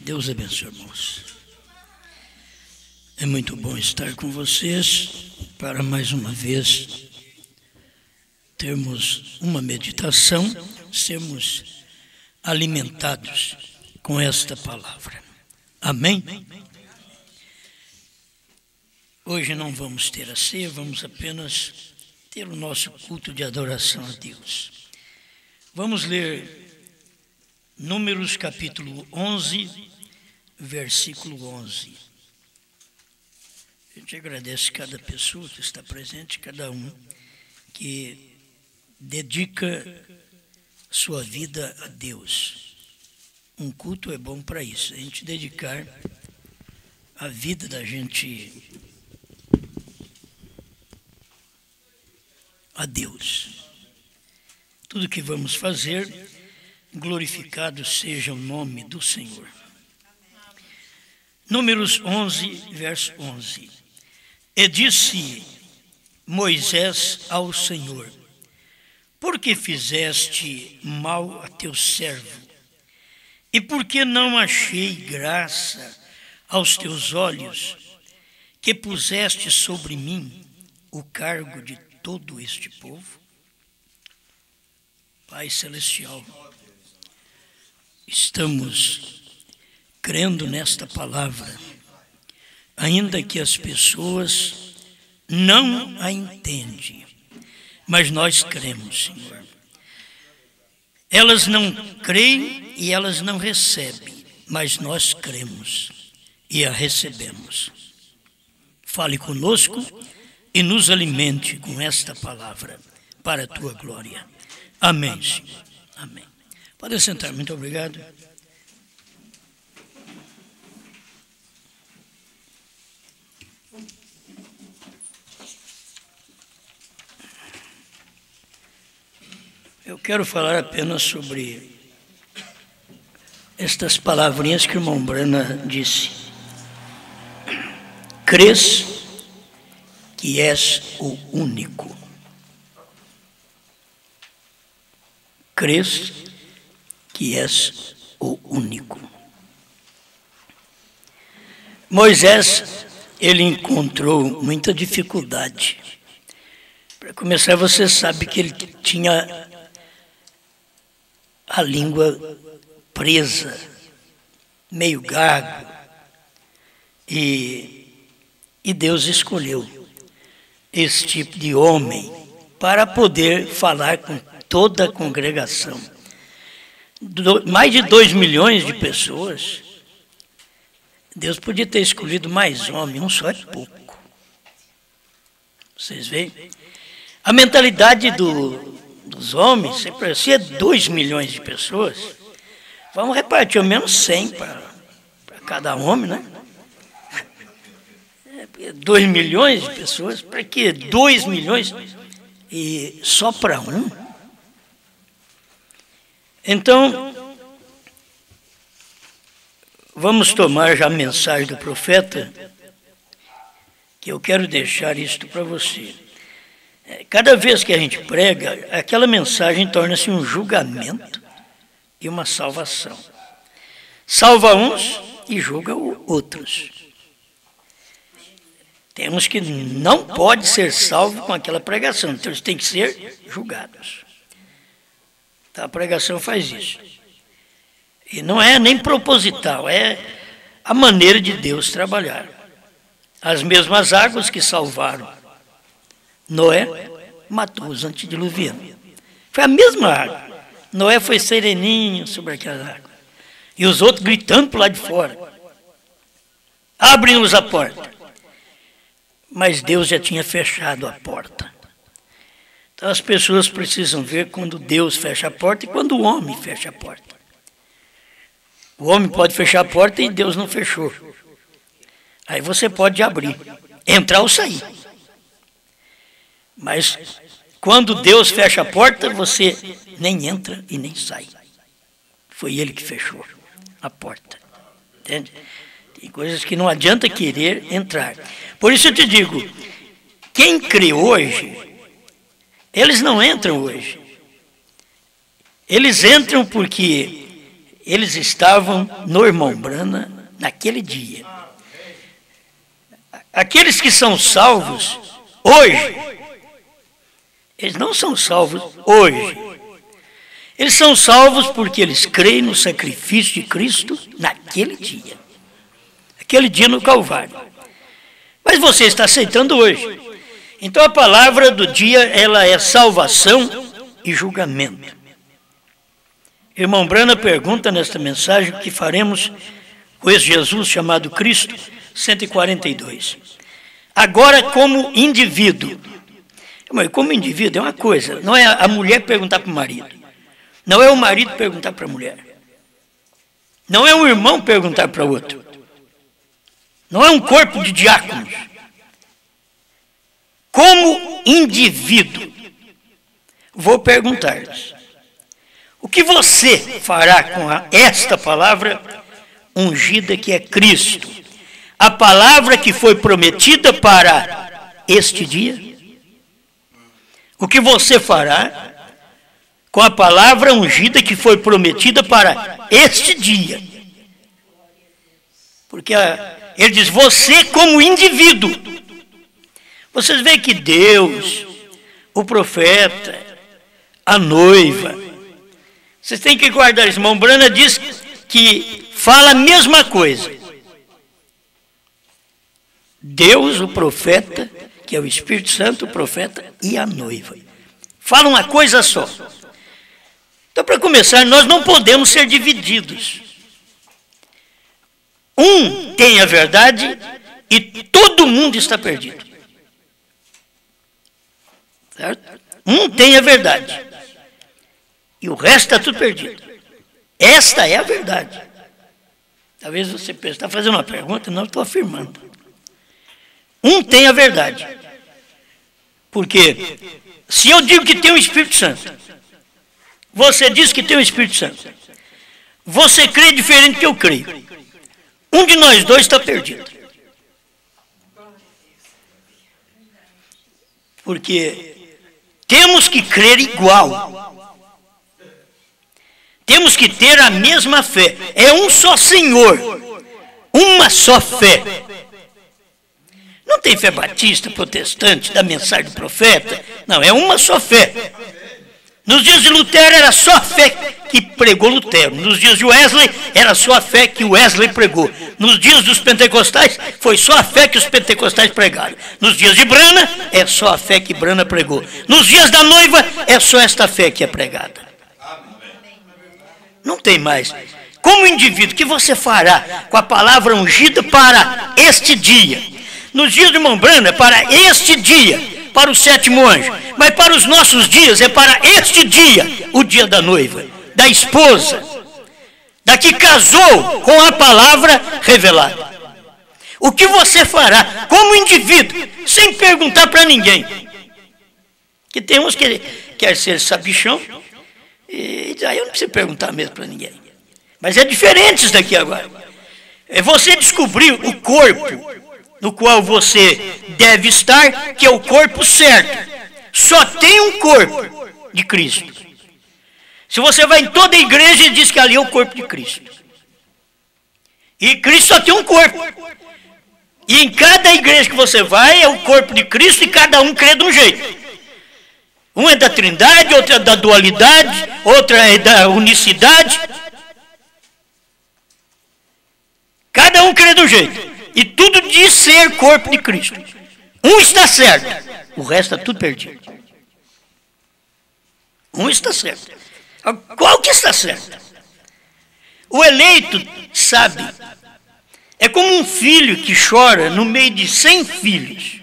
Deus abençoe, irmãos. É muito bom estar com vocês para mais uma vez termos uma meditação, sermos alimentados com esta palavra. Amém? Hoje não vamos ter a ceia, vamos apenas ter o nosso culto de adoração a Deus. Vamos ler Números capítulo 11, versículo 11. A gente agradece cada pessoa que está presente, cada um que dedica sua vida a Deus. Um culto é bom para isso, a gente dedicar a vida da gente a Deus. Tudo que vamos fazer, glorificado seja o nome do Senhor. Números 11, verso 11. E disse Moisés ao Senhor: por que fizeste mal a teu servo? E por que não achei graça aos teus olhos, que puseste sobre mim o cargo de todo este povo? Pai Celestial, estamos crendo nesta palavra, ainda que as pessoas não a entendem, mas nós cremos, Senhor. Elas não creem e elas não recebem, mas nós cremos e a recebemos. Fale conosco e nos alimente com esta palavra, para a tua glória. Amém, Senhor. Amém. Pode sentar, muito obrigado. Eu quero falar apenas sobre estas palavrinhas que o irmão Brana disse. Crês que és o único. Crês que és o único. Moisés, ele encontrou muita dificuldade. Para começar, você sabe que ele tinha a língua presa, meio gago, e Deus escolheu esse tipo de homem para poder falar com toda a congregação. Mais de 2 milhões de pessoas. Deus podia ter escolhido mais homem, um só é pouco. Vocês veem? A mentalidade dos homens, sempre se é 2 milhões de pessoas, vamos repartir ao menos 100 para cada homem, né? 2 milhões de pessoas, para que 2 milhões e só para um? Então, vamos tomar já a mensagem do profeta, que eu quero deixar isto para você. Cada vez que a gente prega, aquela mensagem torna-se um julgamento e uma salvação. Salva uns e julga outros. Temos que não pode ser salvo com aquela pregação, então eles têm que ser julgados. Então, a pregação faz isso. E não é nem proposital, é a maneira de Deus trabalhar. As mesmas águas que salvaram Noé, matou os antediluvianos. Foi a mesma água. Noé foi sereninho sobre aquela água. E os outros gritando para lá de fora. Abre-nos a porta. Mas Deus já tinha fechado a porta. Então as pessoas precisam ver quando Deus fecha a porta e quando o homem fecha a porta. O homem pode fechar a porta e Deus não fechou. Aí você pode abrir, entrar ou sair. Mas quando Deus fecha a porta, você nem entra e nem sai. Foi Ele que fechou a porta. Entende? Tem coisas que não adianta querer entrar. Por isso eu te digo, quem crê hoje, eles não entram hoje. Eles entram porque eles estavam no Irmão Brana naquele dia. Aqueles que são salvos hoje, eles não são salvos hoje. Eles são salvos porque eles creem no sacrifício de Cristo naquele dia. Aquele dia no Calvário. Mas você está aceitando hoje. Então a palavra do dia, ela é salvação e julgamento. Irmão Brana pergunta nesta mensagem o que faremos com esse Jesus chamado Cristo, 142. Agora, como indivíduo. Mas como indivíduo é uma coisa, não é a mulher perguntar para o marido. Não é o marido perguntar para a mulher. Não é um irmão perguntar para outro. Não é um corpo de diáconos. Como indivíduo, vou perguntar-lhes. O que você fará com esta palavra ungida que é Cristo? A palavra que foi prometida para este dia? O que você fará com a palavra ungida que foi prometida para este dia? Porque ele diz, você como indivíduo. Vocês veem que Deus, o profeta, a noiva, vocês têm que guardar isso. Irmão Brana diz que fala a mesma coisa. Deus, o profeta, que é o Espírito Santo, o profeta e a noiva. Falam uma coisa só. Então, para começar, nós não podemos ser divididos. Um tem a verdade e todo mundo está perdido. Certo? Um tem a verdade e o resto está tudo perdido. Esta é a verdade. Talvez você pense, está fazendo uma pergunta? Não, estou afirmando. Um tem a verdade. Porque se eu digo que tem o Espírito Santo, você diz que tem o Espírito Santo, você crê diferente do que eu creio. Um de nós dois está perdido. Porque temos que crer igual. Temos que ter a mesma fé. É um só Senhor. Uma só fé. Não tem fé batista, protestante, da mensagem do profeta. Não, é uma só fé. Nos dias de Lutero era só a fé que pregou Lutero. Nos dias de Wesley era só a fé que Wesley pregou. Nos dias dos pentecostais foi só a fé que os pentecostais pregaram. Nos dias de Brana é só a fé que Brana pregou. Nos dias da noiva é só esta fé que é pregada. Não tem mais. Como indivíduo, o que você fará com a palavra ungida para este dia? Nos dias de irmão Brana é para este dia, para o sétimo anjo. Mas para os nossos dias é para este dia, o dia da noiva, da esposa, da que casou com a palavra revelada. O que você fará como indivíduo, sem perguntar para ninguém? Que tem uns que quer ser sabichão, e aí eu não preciso perguntar mesmo para ninguém. Mas é diferente isso daqui agora. É você descobrir o corpo no qual você deve estar, que é o corpo certo. Só tem um corpo de Cristo. Se você vai em toda a igreja e diz que ali é o corpo de Cristo. E Cristo só tem um corpo. E em cada igreja que você vai é o corpo de Cristo e cada um crê de um jeito. Um é da trindade, outro é da dualidade, outra é da unicidade. Cada um crê de um jeito. E tudo diz ser corpo de Cristo. Um está certo, o resto está tudo perdido. Um está certo. Qual que está certo? O eleito sabe. É como um filho que chora no meio de 100 filhos.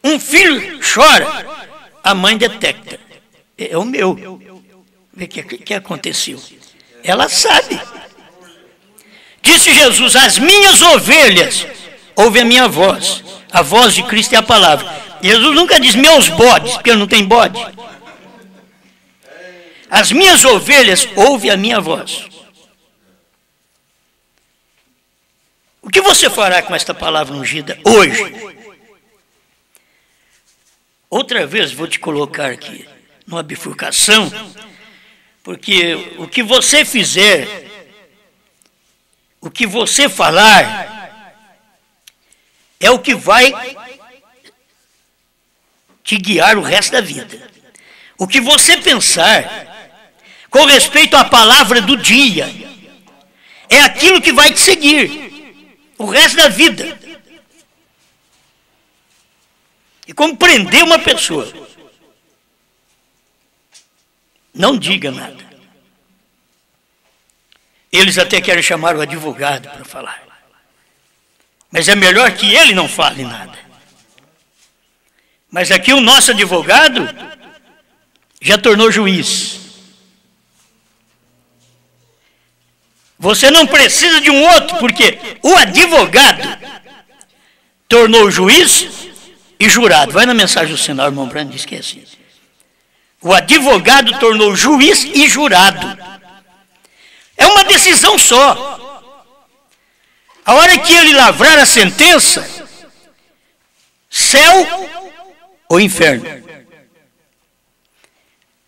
Um filho chora, a mãe detecta. É o meu. Vê o que aconteceu. Ela sabe. Disse Jesus, as minhas ovelhas ouvem a minha voz. A voz de Cristo é a palavra. Jesus nunca diz meus bodes, porque ele não tem bode. As minhas ovelhas ouvem a minha voz. O que você fará com esta palavra ungida hoje? Outra vez vou te colocar aqui numa bifurcação, porque o que você fizer o que você falar é o que vai te guiar o resto da vida. O que você pensar com respeito à palavra do dia é aquilo que vai te seguir o resto da vida. E como prender uma pessoa? Não diga nada. Eles até querem chamar o advogado para falar. Mas é melhor que ele não fale nada. Mas aqui o nosso advogado já tornou juiz. Você não precisa de um outro, porque o advogado tornou juiz e jurado. Vai na mensagem do sinal, irmão Brando, diz que é assim. O advogado tornou juiz e jurado. É uma decisão só. A hora que ele lavrar a sentença, céu ou inferno.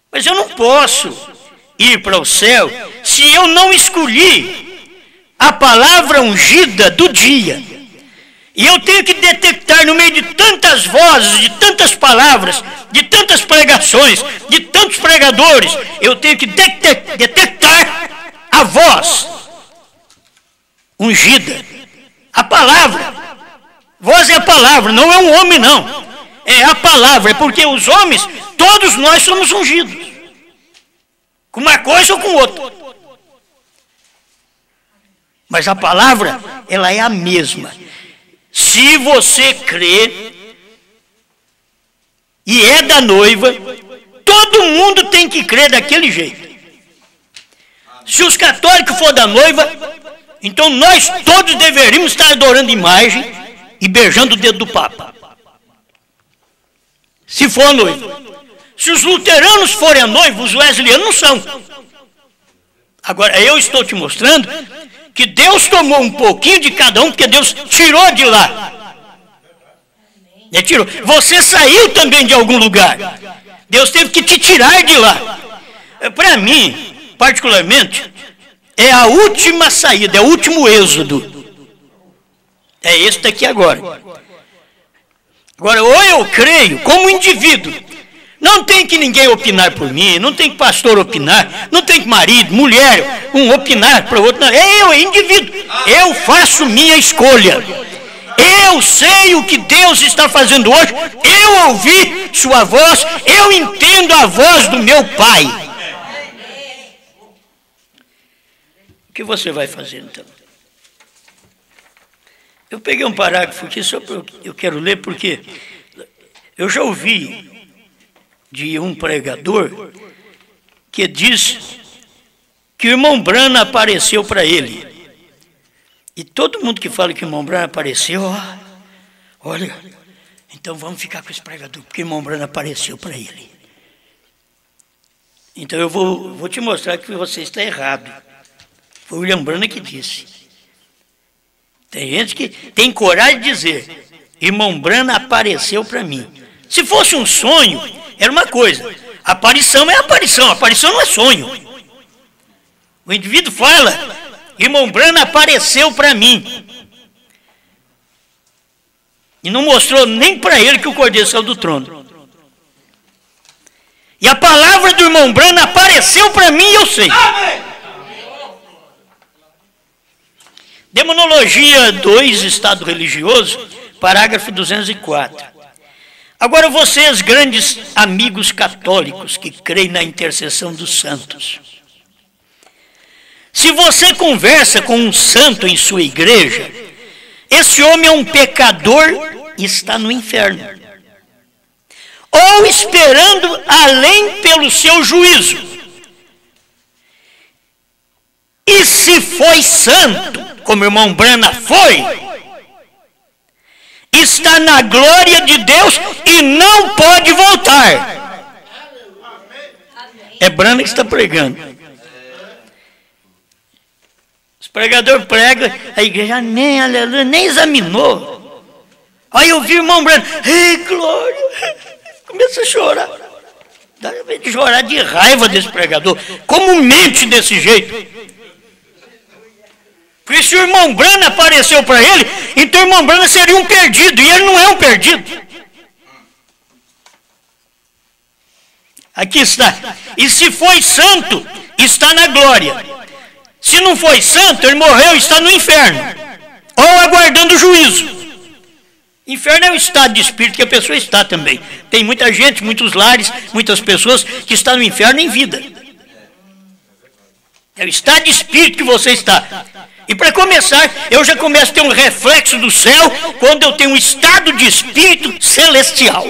Mas eu não posso ir para o céu se eu não escolhi a palavra ungida do dia. E eu tenho que detectar no meio de tantas vozes, de tantas palavras, de tantas pregações, de tantos pregadores, eu tenho que detectar a voz ungida, a palavra. Voz é a palavra, não é um homem não, é a palavra, é porque os homens, todos nós somos ungidos, com uma coisa ou com outra. Mas a palavra, ela é a mesma. Se você crê e é da noiva, todo mundo tem que crer daquele jeito. Se os católicos for da noiva, então nós todos deveríamos estar adorando imagem e beijando o dedo do Papa. Se for a noiva. Se os luteranos forem a noiva, os wesleyano não são. Agora, eu estou te mostrando que Deus tomou um pouquinho de cada um, porque Deus tirou de lá. Ele tirou. Você saiu também de algum lugar. Deus teve que te tirar de lá. Para mim, particularmente, é a última saída, é o último êxodo. É esse daqui agora. Agora, ou eu creio como indivíduo, não tem que ninguém opinar por mim, não tem que pastor opinar, não tem que marido, mulher, um opinar para o outro, não. É indivíduo. Eu faço minha escolha. Eu sei o que Deus está fazendo hoje, eu ouvi sua voz, eu entendo a voz do meu Pai. O que você vai fazer então? Eu peguei um parágrafo aqui, só eu quero ler porque eu já ouvi de um pregador que diz que o irmão Branham apareceu para ele. E todo mundo que fala que o irmão Branham apareceu, olha, então vamos ficar com esse pregador, porque o irmão Branham apareceu para ele. Então eu vou te mostrar que você está errado. Foi o William Branham que disse. Tem gente que tem coragem de dizer, irmão Branham apareceu para mim. Se fosse um sonho, era uma coisa. Aparição é aparição não é sonho. O indivíduo fala, irmão Branham apareceu para mim. E não mostrou nem para ele que o cordeiro saiu do trono. E a palavra do irmão Branham apareceu para mim e eu sei. Demonologia 2, Estado Religioso, parágrafo 204. Agora vocês, grandes amigos católicos que creem na intercessão dos santos, se você conversa com um santo em sua igreja, esse homem é um pecador e está no inferno, ou esperando além pelo seu juízo. E se foi santo, como o irmão Branham foi, está na glória de Deus e não pode voltar. É Branham que está pregando. Os pregadores pregam, a igreja nem aleluia, nem examinou. Aí eu vi o irmão Branham, ei, glória, começa a chorar. Dá de chorar de raiva desse pregador. Como mente desse jeito? Porque se o irmão Branham apareceu para ele, então o irmão Branham seria um perdido, e ele não é um perdido. Aqui está. E se foi santo, está na glória. Se não foi santo, ele morreu, está no inferno, ou aguardando o juízo. Inferno é o estado de espírito que a pessoa está também. Tem muita gente, muitos lares, muitas pessoas que estão no inferno em vida. É o estado de espírito que você está. E para começar, eu já começo a ter um reflexo do céu quando eu tenho um estado de espírito celestial.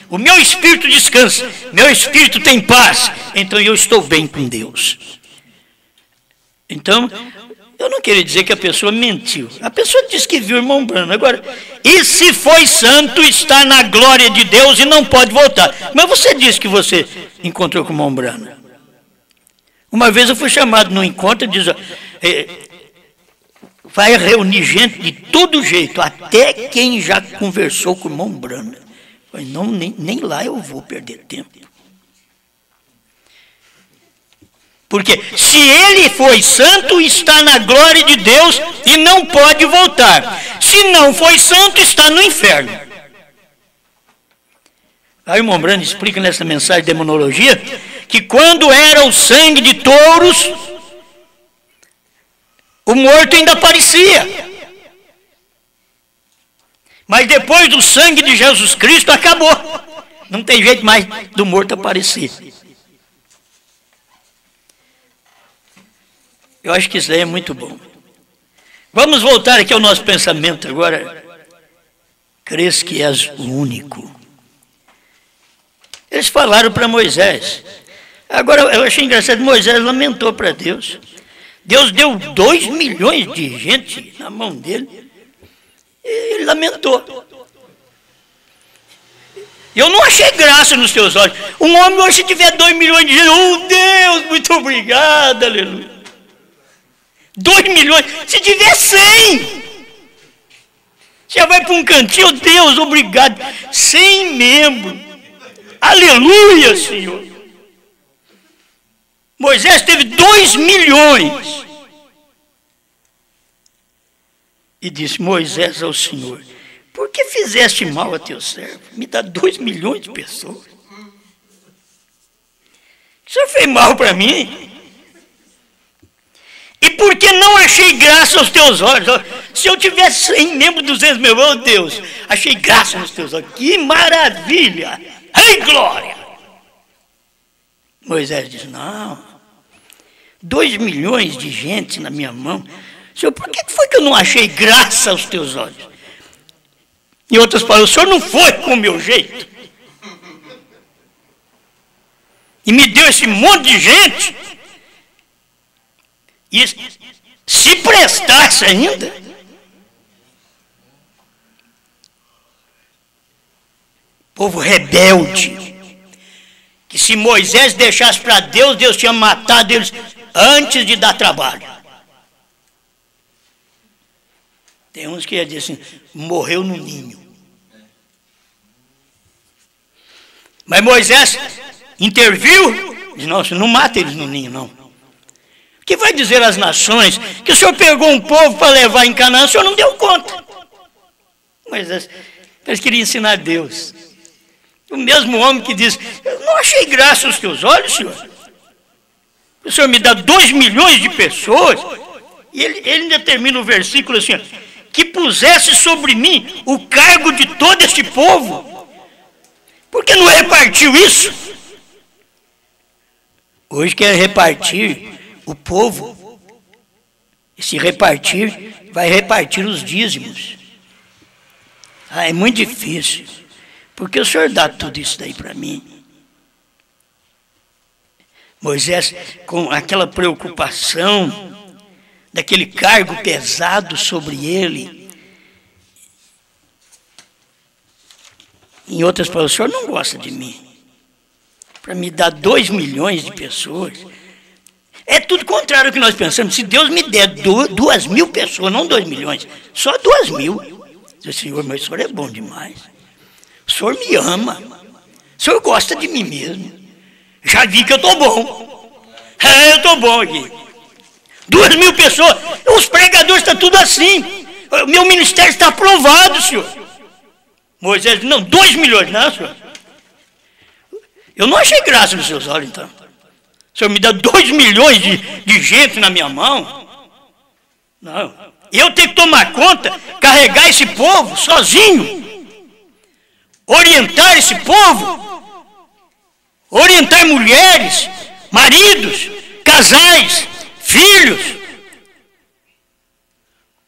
O meu espírito descansa, meu espírito tem paz, então eu estou bem com Deus. Então, eu não queria dizer que a pessoa mentiu. A pessoa disse que viu o irmão Branham. Agora, e se foi santo, está na glória de Deus e não pode voltar. Mas você disse que você encontrou com o irmão Branham. Uma vez eu fui chamado num encontro e diz, vai reunir gente de todo jeito, até quem já conversou com o irmão Branham. Eu falei, não, nem lá eu vou perder tempo. Porque se ele foi santo, está na glória de Deus e não pode voltar. Se não foi santo, está no inferno. Aí o irmão Branham explica nessa mensagem de demonologia que quando era o sangue de touros, o morto ainda aparecia. Mas depois do sangue de Jesus Cristo, acabou. Não tem jeito mais do morto aparecer. Eu acho que isso daí é muito bom. Vamos voltar aqui ao nosso pensamento agora. Crês que és o único. Eles falaram para Moisés. Agora, eu achei engraçado, Moisés lamentou para Deus. Deus deu 2 milhões de gente na mão dele. E ele lamentou. Eu não achei graça nos teus olhos. Um homem hoje, se tiver 2 milhões de gente, oh Deus, muito obrigado, aleluia. 2 milhões, se tiver 100, você vai para um cantinho, oh Deus, obrigado, 100 membros, aleluia, Senhor. Moisés teve 2 milhões e disse, Moisés ao Senhor, por que fizeste mal a teu servo? Me dá 2 milhões de pessoas. O Senhor fez mal para mim? E por que não achei graça aos teus olhos? Se eu tivesse 100 membros, 200 mil, oh Deus, achei graça nos teus olhos. Que maravilha! Ei, glória! Moisés diz, não, 2 milhões de gente na minha mão. Senhor, por que foi que eu não achei graça aos teus olhos? Em outras palavras, o Senhor não foi com o meu jeito. E me deu esse monte de gente. E se prestasse ainda, povo rebelde, que se Moisés deixasse para Deus, Deus tinha matado eles antes de dar trabalho. Tem uns que dizem assim, morreu no ninho. Mas Moisés interviu, disse, não, você não mata eles no ninho, não. Que vai dizer às nações que o Senhor pegou um povo para levar em Canaã, o Senhor não deu conta. Mas eles queriam ensinar Deus. O mesmo homem que diz, eu não achei graça aos teus olhos, Senhor. O Senhor me dá 2 milhões de pessoas. E ele ainda termina o versículo assim, que pusesse sobre mim o cargo de todo este povo. Por que não repartiu isso? Hoje quer repartir o povo, e se repartir, vai repartir os dízimos. É muito difícil, porque o Senhor dá tudo isso daí para mim. Moisés, com aquela preocupação, daquele cargo pesado sobre ele. Em outras palavras, o Senhor não gosta de mim. Para me dar 2 milhões de pessoas. É tudo contrário ao que nós pensamos. Se Deus me der 2 mil pessoas, não 2 milhões, só 2 mil. Diz, Senhor, mas o Senhor é bom demais. O Senhor me ama. O Senhor gosta de mim mesmo. Já vi que eu estou bom. Eu estou bom aqui. 2.000 pessoas. Os pregadores estão tudo assim. O meu ministério está aprovado, senhor. Moisés, não, 2 milhões, não, senhor. Eu não achei graça nos seus olhos, então. O senhor me dá 2 milhões de gente na minha mão? Não. Eu tenho que tomar conta, carregar esse povo sozinho. Orientar esse povo. Orientar mulheres, maridos, casais, filhos.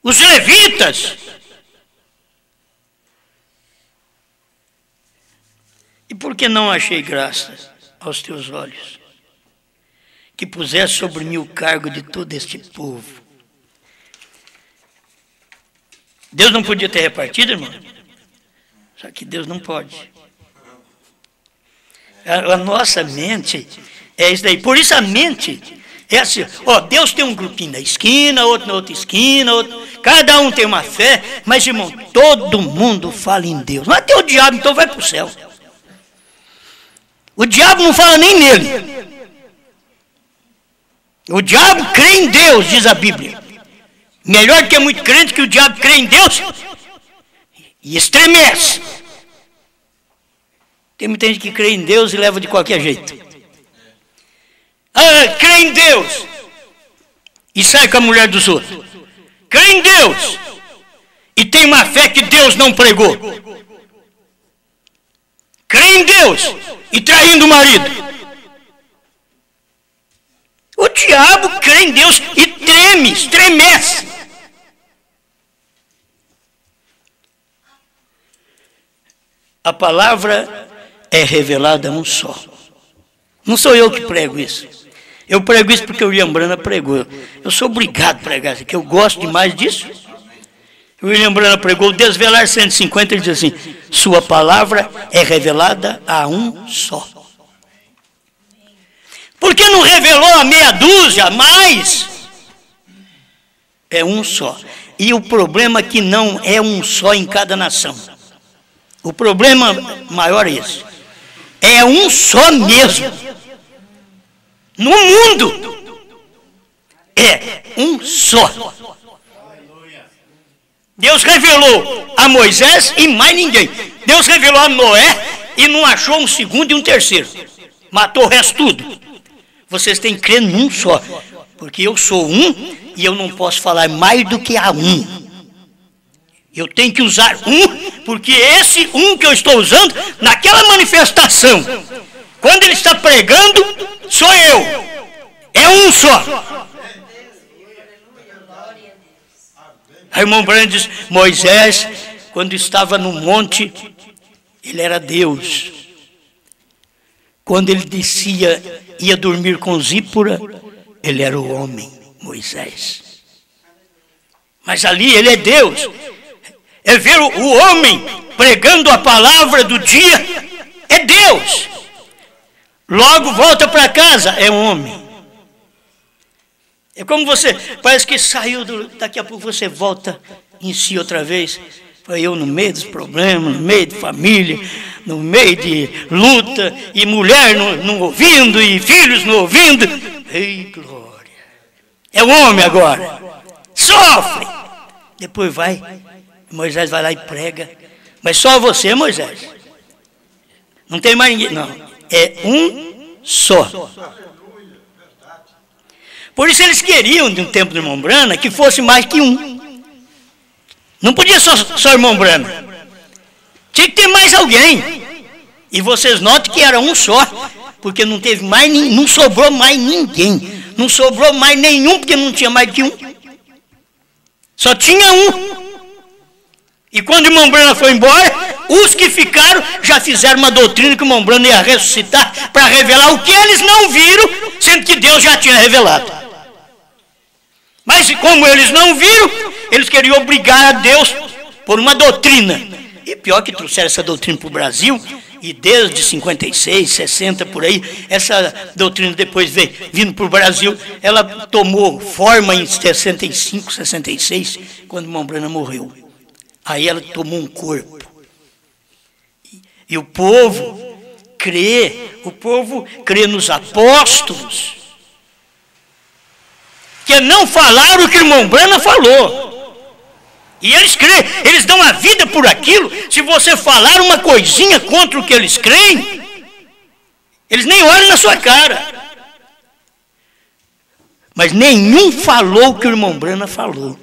Os levitas. E por que não achei graça aos teus olhos? Que pusesse sobre mim o cargo de todo este povo. Deus não podia ter repartido, irmão? Só que Deus não pode. A nossa mente é isso daí. Por isso a mente é assim. Ó, Deus tem um grupinho na esquina, outro na outra esquina, outro, cada um tem uma fé, mas, irmão, todo mundo fala em Deus. Não é até o diabo, então vai para o céu. O diabo não fala nem nele. O diabo crê em Deus, diz a Bíblia. Melhor que muito crente que o diabo crê em Deus e estremece. Tem muita gente que crê em Deus e leva de qualquer jeito. Ah, crê em Deus e sai com a mulher dos outros. Crê em Deus e tem uma fé que Deus não pregou. Crê em Deus e traindo o marido. O diabo crê em Deus e treme, estremece. A palavra é revelada a um só. Não sou eu que prego isso. Eu prego isso porque o William Branham pregou. Eu sou obrigado a pregar isso, porque eu gosto demais disso. O William Branham pregou o Desvelar 150, ele diz assim: sua palavra é revelada a um só. Por que não revelou a meia dúzia, mais? É um só. E o problema é que não é um só em cada nação. O problema maior é esse. É um só mesmo. No mundo. É um só. Deus revelou a Moisés e mais ninguém. Deus revelou a Noé e não achou um segundo e um terceiro. Matou o resto tudo. Vocês têm que crer num só. Porque eu sou um e eu não posso falar mais do que a um. Eu tenho que usar um, porque esse um que eu estou usando, naquela manifestação, quando ele está pregando, sou eu. É um só. Aí o irmão Branham diz, Moisés, quando estava no monte, ele era Deus. Quando ele descia, ia dormir com Zípora, ele era o homem, Moisés. Mas ali ele é Deus. É ver o homem pregando a palavra do dia, é Deus. Logo volta para casa, é homem. É como você, parece que saiu, daqui a pouco você volta em si outra vez. Foi eu no meio dos problemas, no meio de família, no meio de luta, e mulher não ouvindo, e filhos não ouvindo. Ei, glória! É o homem agora. Sofre! Depois vai, Moisés vai lá e prega. Mas só você, Moisés. Não tem mais ninguém, não. É um só. Por isso eles queriam, de um tempo do irmão Branham, que fosse mais que um. Não podia só o irmão Branham. Tinha que ter mais alguém. E vocês notem que era um só, porque não teve mais, não sobrou mais ninguém. Não sobrou mais nenhum, porque não tinha mais que um. Só tinha um. E quando o irmão Branham foi embora, os que ficaram já fizeram uma doutrina que o irmão Branham ia ressuscitar para revelar o que eles não viram, sendo que Deus já tinha revelado. Mas como eles não viram, eles queriam obrigar a Deus por uma doutrina. E pior que trouxeram essa doutrina para o Brasil, e desde 56, 60 por aí, essa doutrina depois veio vindo para o Brasil, ela tomou forma em 65, 66, quando o irmão Branham morreu. Aí ela tomou um corpo. E o povo crê nos apóstolos. que não falaram o que o irmão Brana falou. E eles creem, eles dão a vida por aquilo. Se você falar uma coisinha contra o que eles creem, eles nem olham na sua cara. Mas nenhum falou o que o irmão Brana falou.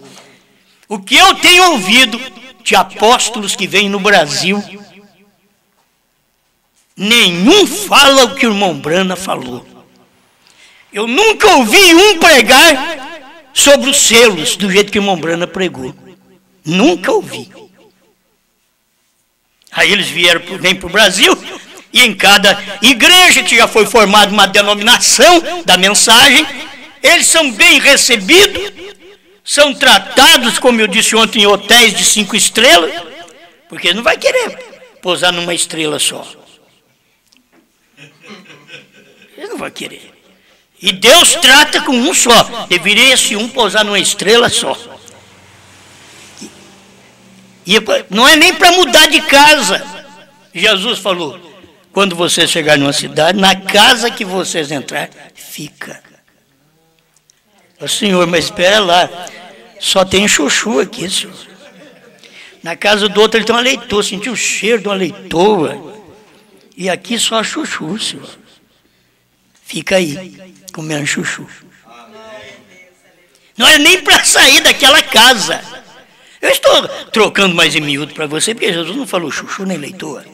O que eu tenho ouvido de apóstolos que vêm no Brasil, nenhum fala o que o irmão Brana falou. Eu nunca ouvi um pregar sobre os selos do jeito que o irmão Brana pregou. Nunca ouvi. Aí eles vêm para o Brasil, e em cada igreja que já foi formada uma denominação da mensagem, eles são bem recebidos, são tratados, como eu disse ontem, em hotéis de 5 estrelas, porque ele não vai querer pousar numa estrela só. Ele não vai querer. E Deus trata com um só. Deveria esse um pousar numa estrela só. E não é nem para mudar de casa. Jesus falou, quando você chegar numa cidade, na casa que vocês entrar, fica. Ô, senhor, mas espera lá, só tem chuchu aqui, senhor. Na casa do outro ele tem uma leitoa, sentiu o cheiro de uma leitoa. E aqui só chuchu, senhor. Fica aí, comendo chuchu. Não é nem para sair daquela casa. Eu estou trocando mais em miúdo para você, porque Jesus não falou chuchu nem leitoa.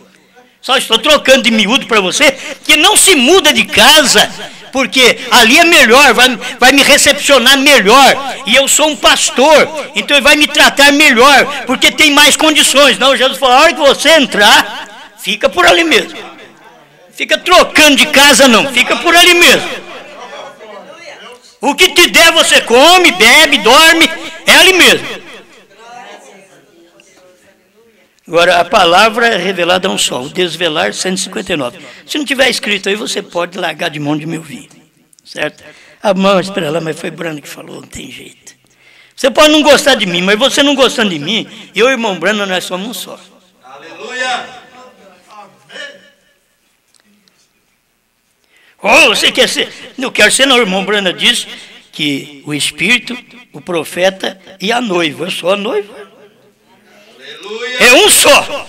Só estou trocando de miúdo para você, que não se muda de casa, porque ali é melhor, vai me recepcionar melhor. E eu sou um pastor, então ele vai me tratar melhor, porque tem mais condições. Não, Jesus falou, a hora que você entrar, fica por ali mesmo. Fica trocando de casa não, fica por ali mesmo. O que te der você come, bebe, dorme, é ali mesmo. Agora, a palavra é revelada a um só, o desvelar 159. Se não tiver escrito aí, você pode largar de mão de me ouvir, certo? A mão, espera lá, mas foi Brana que falou, não tem jeito. Você pode não gostar de mim, mas você não gostando de mim, eu e o irmão Brana, nós somos um só. Aleluia! Oh, você quer ser? Não quero ser não, o irmão Brana diz que o Espírito, o profeta e a noiva, eu sou a noiva. É um só.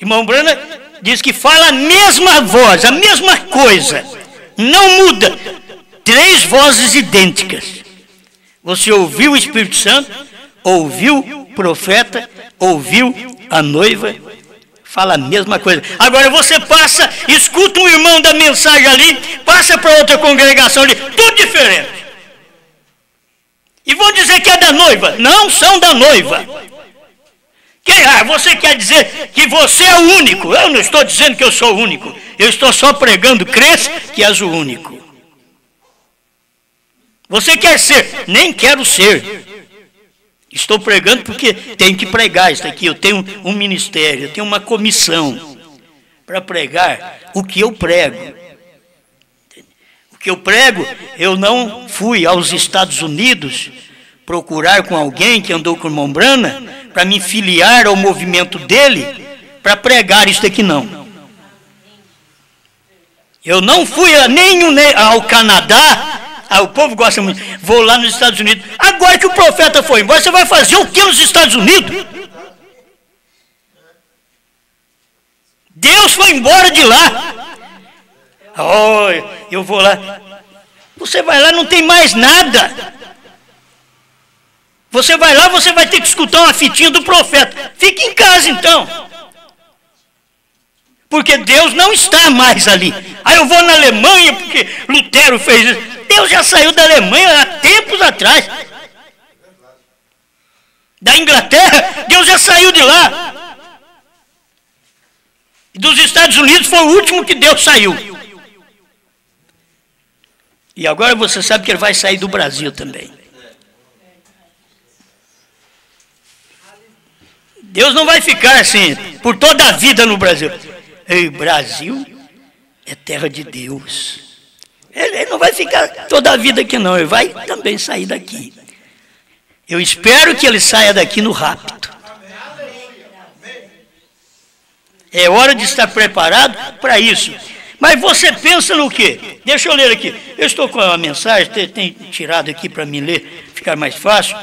Irmão Brana diz que fala a mesma voz, a mesma coisa. Não muda. 3 vozes idênticas. Você ouviu o Espírito Santo, ouviu o profeta, ouviu a noiva, fala a mesma coisa. Agora você passa, escuta um irmão da mensagem ali, passa para outra congregação ali, tudo diferente. E vão dizer que é da noiva. Não são da noiva. Você quer dizer que você é o único? Eu não estou dizendo que eu sou o único. Eu estou só pregando, crês que és o único. Você quer ser? Nem quero ser. Estou pregando porque tenho que pregar isso aqui. Eu tenho um ministério, eu tenho uma comissão para pregar o que eu prego. O que eu prego, eu não fui aos Estados Unidos procurar com alguém que andou com o irmão Brana para me filiar ao movimento dele para pregar isso daqui, não. Eu não fui nem ao Canadá, o povo gosta muito, vou lá nos Estados Unidos. Agora que o profeta foi embora, você vai fazer o que nos Estados Unidos? Deus foi embora de lá. Oh, eu vou lá. Você vai lá, não tem mais nada. Você vai lá, você vai ter que escutar uma fitinha do profeta. Fique em casa, então. Porque Deus não está mais ali. Aí eu vou na Alemanha, porque Lutero fez isso. Deus já saiu da Alemanha há tempos atrás. Da Inglaterra, Deus já saiu de lá. E dos Estados Unidos foi o último que Deus saiu. E agora você sabe que ele vai sair do Brasil também. Deus não vai ficar assim, por toda a vida no Brasil. O Brasil é terra de Deus. Ele não vai ficar toda a vida aqui não, ele vai também sair daqui. Eu espero que ele saia daqui no rapto. É hora de estar preparado para isso. Mas você pensa no quê? Deixa eu ler aqui. Eu estou com a mensagem, tem tirado aqui para me ler, ficar mais fácil.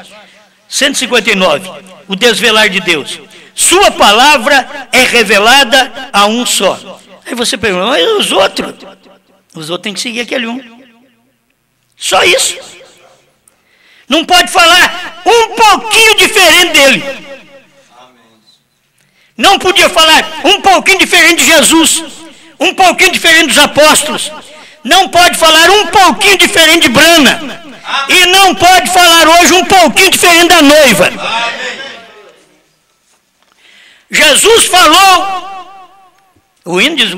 159, o desvelar de Deus. Sua palavra é revelada a um só. Aí você pergunta, mas os outros? Os outros têm que seguir aquele um. Só isso. Não pode falar um pouquinho diferente dele. Não podia falar um pouquinho diferente de Jesus. Um pouquinho diferente dos apóstolos. Não pode falar um pouquinho diferente de Brana. E não pode falar hoje um pouquinho diferente da noiva. Jesus falou. O hino diz,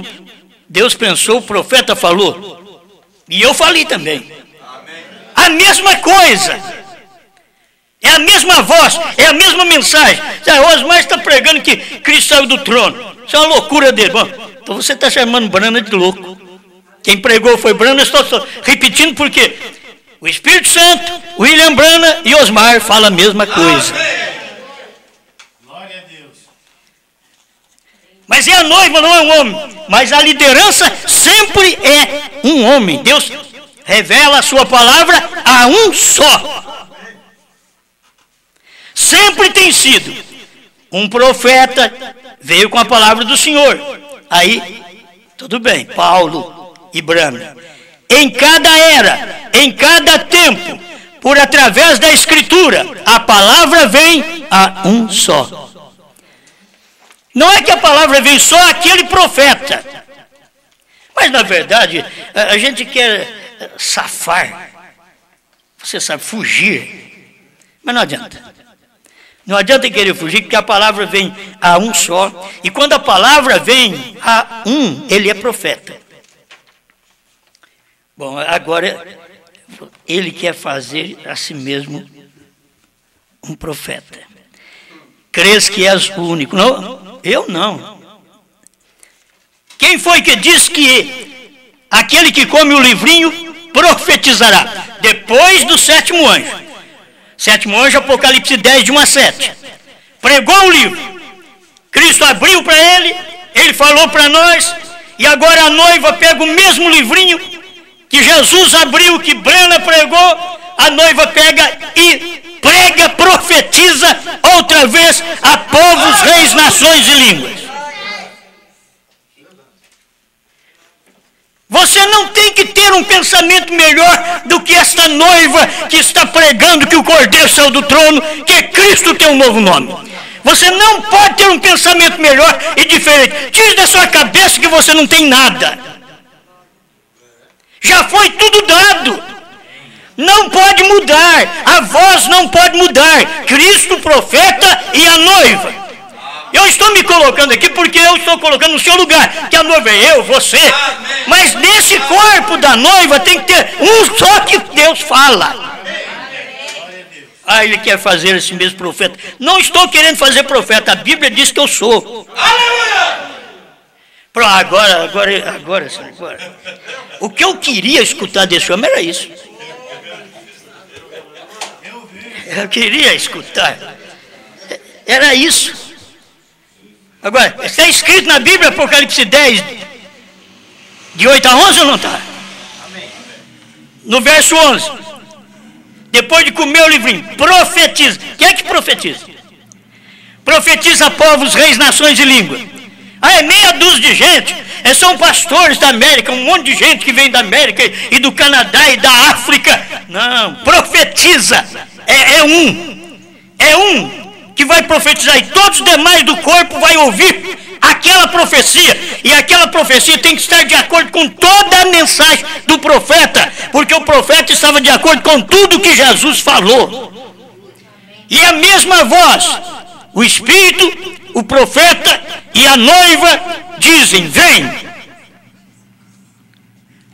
Deus pensou, o profeta falou. E eu falei também. A mesma coisa. É a mesma voz, é a mesma mensagem. O Osmar está pregando que Cristo saiu do trono. Isso é uma loucura dele. Bom, então você está chamando Brana de louco. Quem pregou foi Brana, eu estou só repetindo porque o Espírito Santo, William Brana e Osmar falam a mesma coisa. Glória a Deus. Mas é a noiva, não é um homem. Mas a liderança sempre é um homem. Deus revela a sua palavra a um só. Sempre tem sido um profeta, veio com a palavra do Senhor. Aí, tudo bem, Paulo e Brana. Em cada era, em cada tempo, por através da Escritura, a palavra vem a um só. Não é que a palavra vem só àquele profeta. Mas, na verdade, a gente quer safar. Você sabe, fugir. Mas não adianta. Não adianta querer fugir, porque a palavra vem a um só. E quando a palavra vem a um, ele é profeta. Bom, agora ele quer fazer a si mesmo um profeta. Crês que és o único? Não, eu não. Quem foi que disse que aquele que come o livrinho profetizará? Depois do sétimo anjo. Sétimo anjo, Apocalipse 10, de 1 a 7. Pregou o livro. Cristo abriu para ele, ele falou para nós, e agora a noiva pega o mesmo livrinho que Jesus abriu, que Brana pregou, a noiva pega e prega, profetiza outra vez a povos, reis, nações e línguas. Você não tem que ter um pensamento melhor do que esta noiva que está pregando que o Cordeiro saiu do trono, que Cristo tem um novo nome. Você não pode ter um pensamento melhor e diferente. Tire da sua cabeça que você não tem nada. Já foi tudo dado. Não pode mudar. A voz não pode mudar. Cristo, o profeta e a noiva. Eu estou me colocando aqui porque eu estou colocando no seu lugar, que a noiva é eu, você. Mas nesse corpo da noiva tem que ter um só que Deus fala. Ah, ele quer fazer esse mesmo profeta. Não estou querendo fazer profeta, a Bíblia diz que eu sou. Agora. O que eu queria escutar desse homem era isso. Eu queria escutar. Era isso. Agora, está escrito na Bíblia, Apocalipse 10, de 8 a 11 ou não está? No verso 11. Depois de comer o livrinho, profetiza. Quem é que profetiza? Profetiza a povos, reis, nações e língua. Ah, é meia dúzia de gente. São pastores da América, um monte de gente que vem da América e do Canadá e da África. Não, profetiza. É um que vai profetizar, e todos os demais do corpo vai ouvir aquela profecia, e aquela profecia tem que estar de acordo com toda a mensagem do profeta, porque o profeta estava de acordo com tudo que Jesus falou. E a mesma voz, o Espírito, o profeta e a noiva dizem, vem.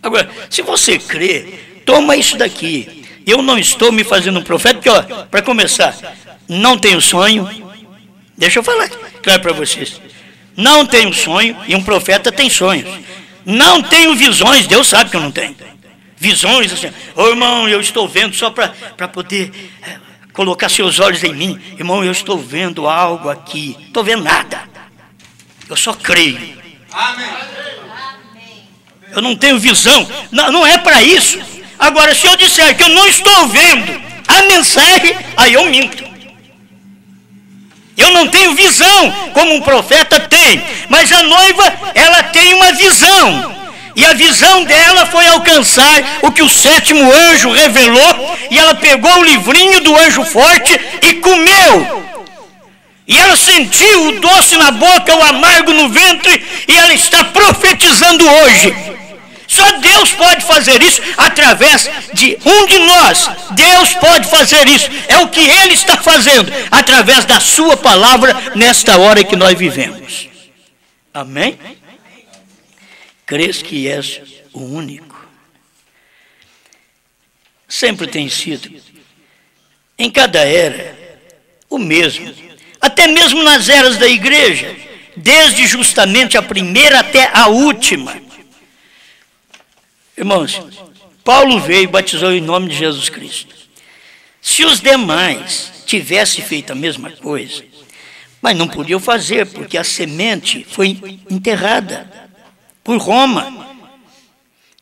Agora, se você crê, toma isso daqui. Eu não estou me fazendo um profeta, porque, ó, para começar, não tenho sonho. Deixa eu falar claro para vocês. Não tenho sonho, e um profeta tem sonhos. Não tenho visões, Deus sabe que eu não tenho. Visões assim, ô irmão, eu estou vendo só para poder colocar seus olhos em mim. Irmão, eu estou vendo algo aqui. Estou vendo nada. Eu só creio. Amém. eu não tenho visão. Não, não é para isso. Agora, se eu disser que eu não estou vendo a mensagem, aí eu minto. Eu não tenho visão como um profeta tem, mas a noiva, ela tem uma visão. E a visão dela foi alcançar o que o 7º anjo revelou, e ela pegou o livrinho do anjo forte e comeu. E ela sentiu o doce na boca, o amargo no ventre, e ela está profetizando hoje. Só Deus pode fazer isso através de um de nós. Deus pode fazer isso. É o que Ele está fazendo através da sua palavra nesta hora que nós vivemos. Amém? Crês que és o único. Sempre tem sido, em cada era, o mesmo. Até mesmo nas eras da igreja, desde justamente a primeira até a última. Irmãos, Paulo veio e batizou em nome de Jesus Cristo. Se os demais tivessem feito a mesma coisa, mas não podiam fazer, porque a semente foi enterrada por Roma.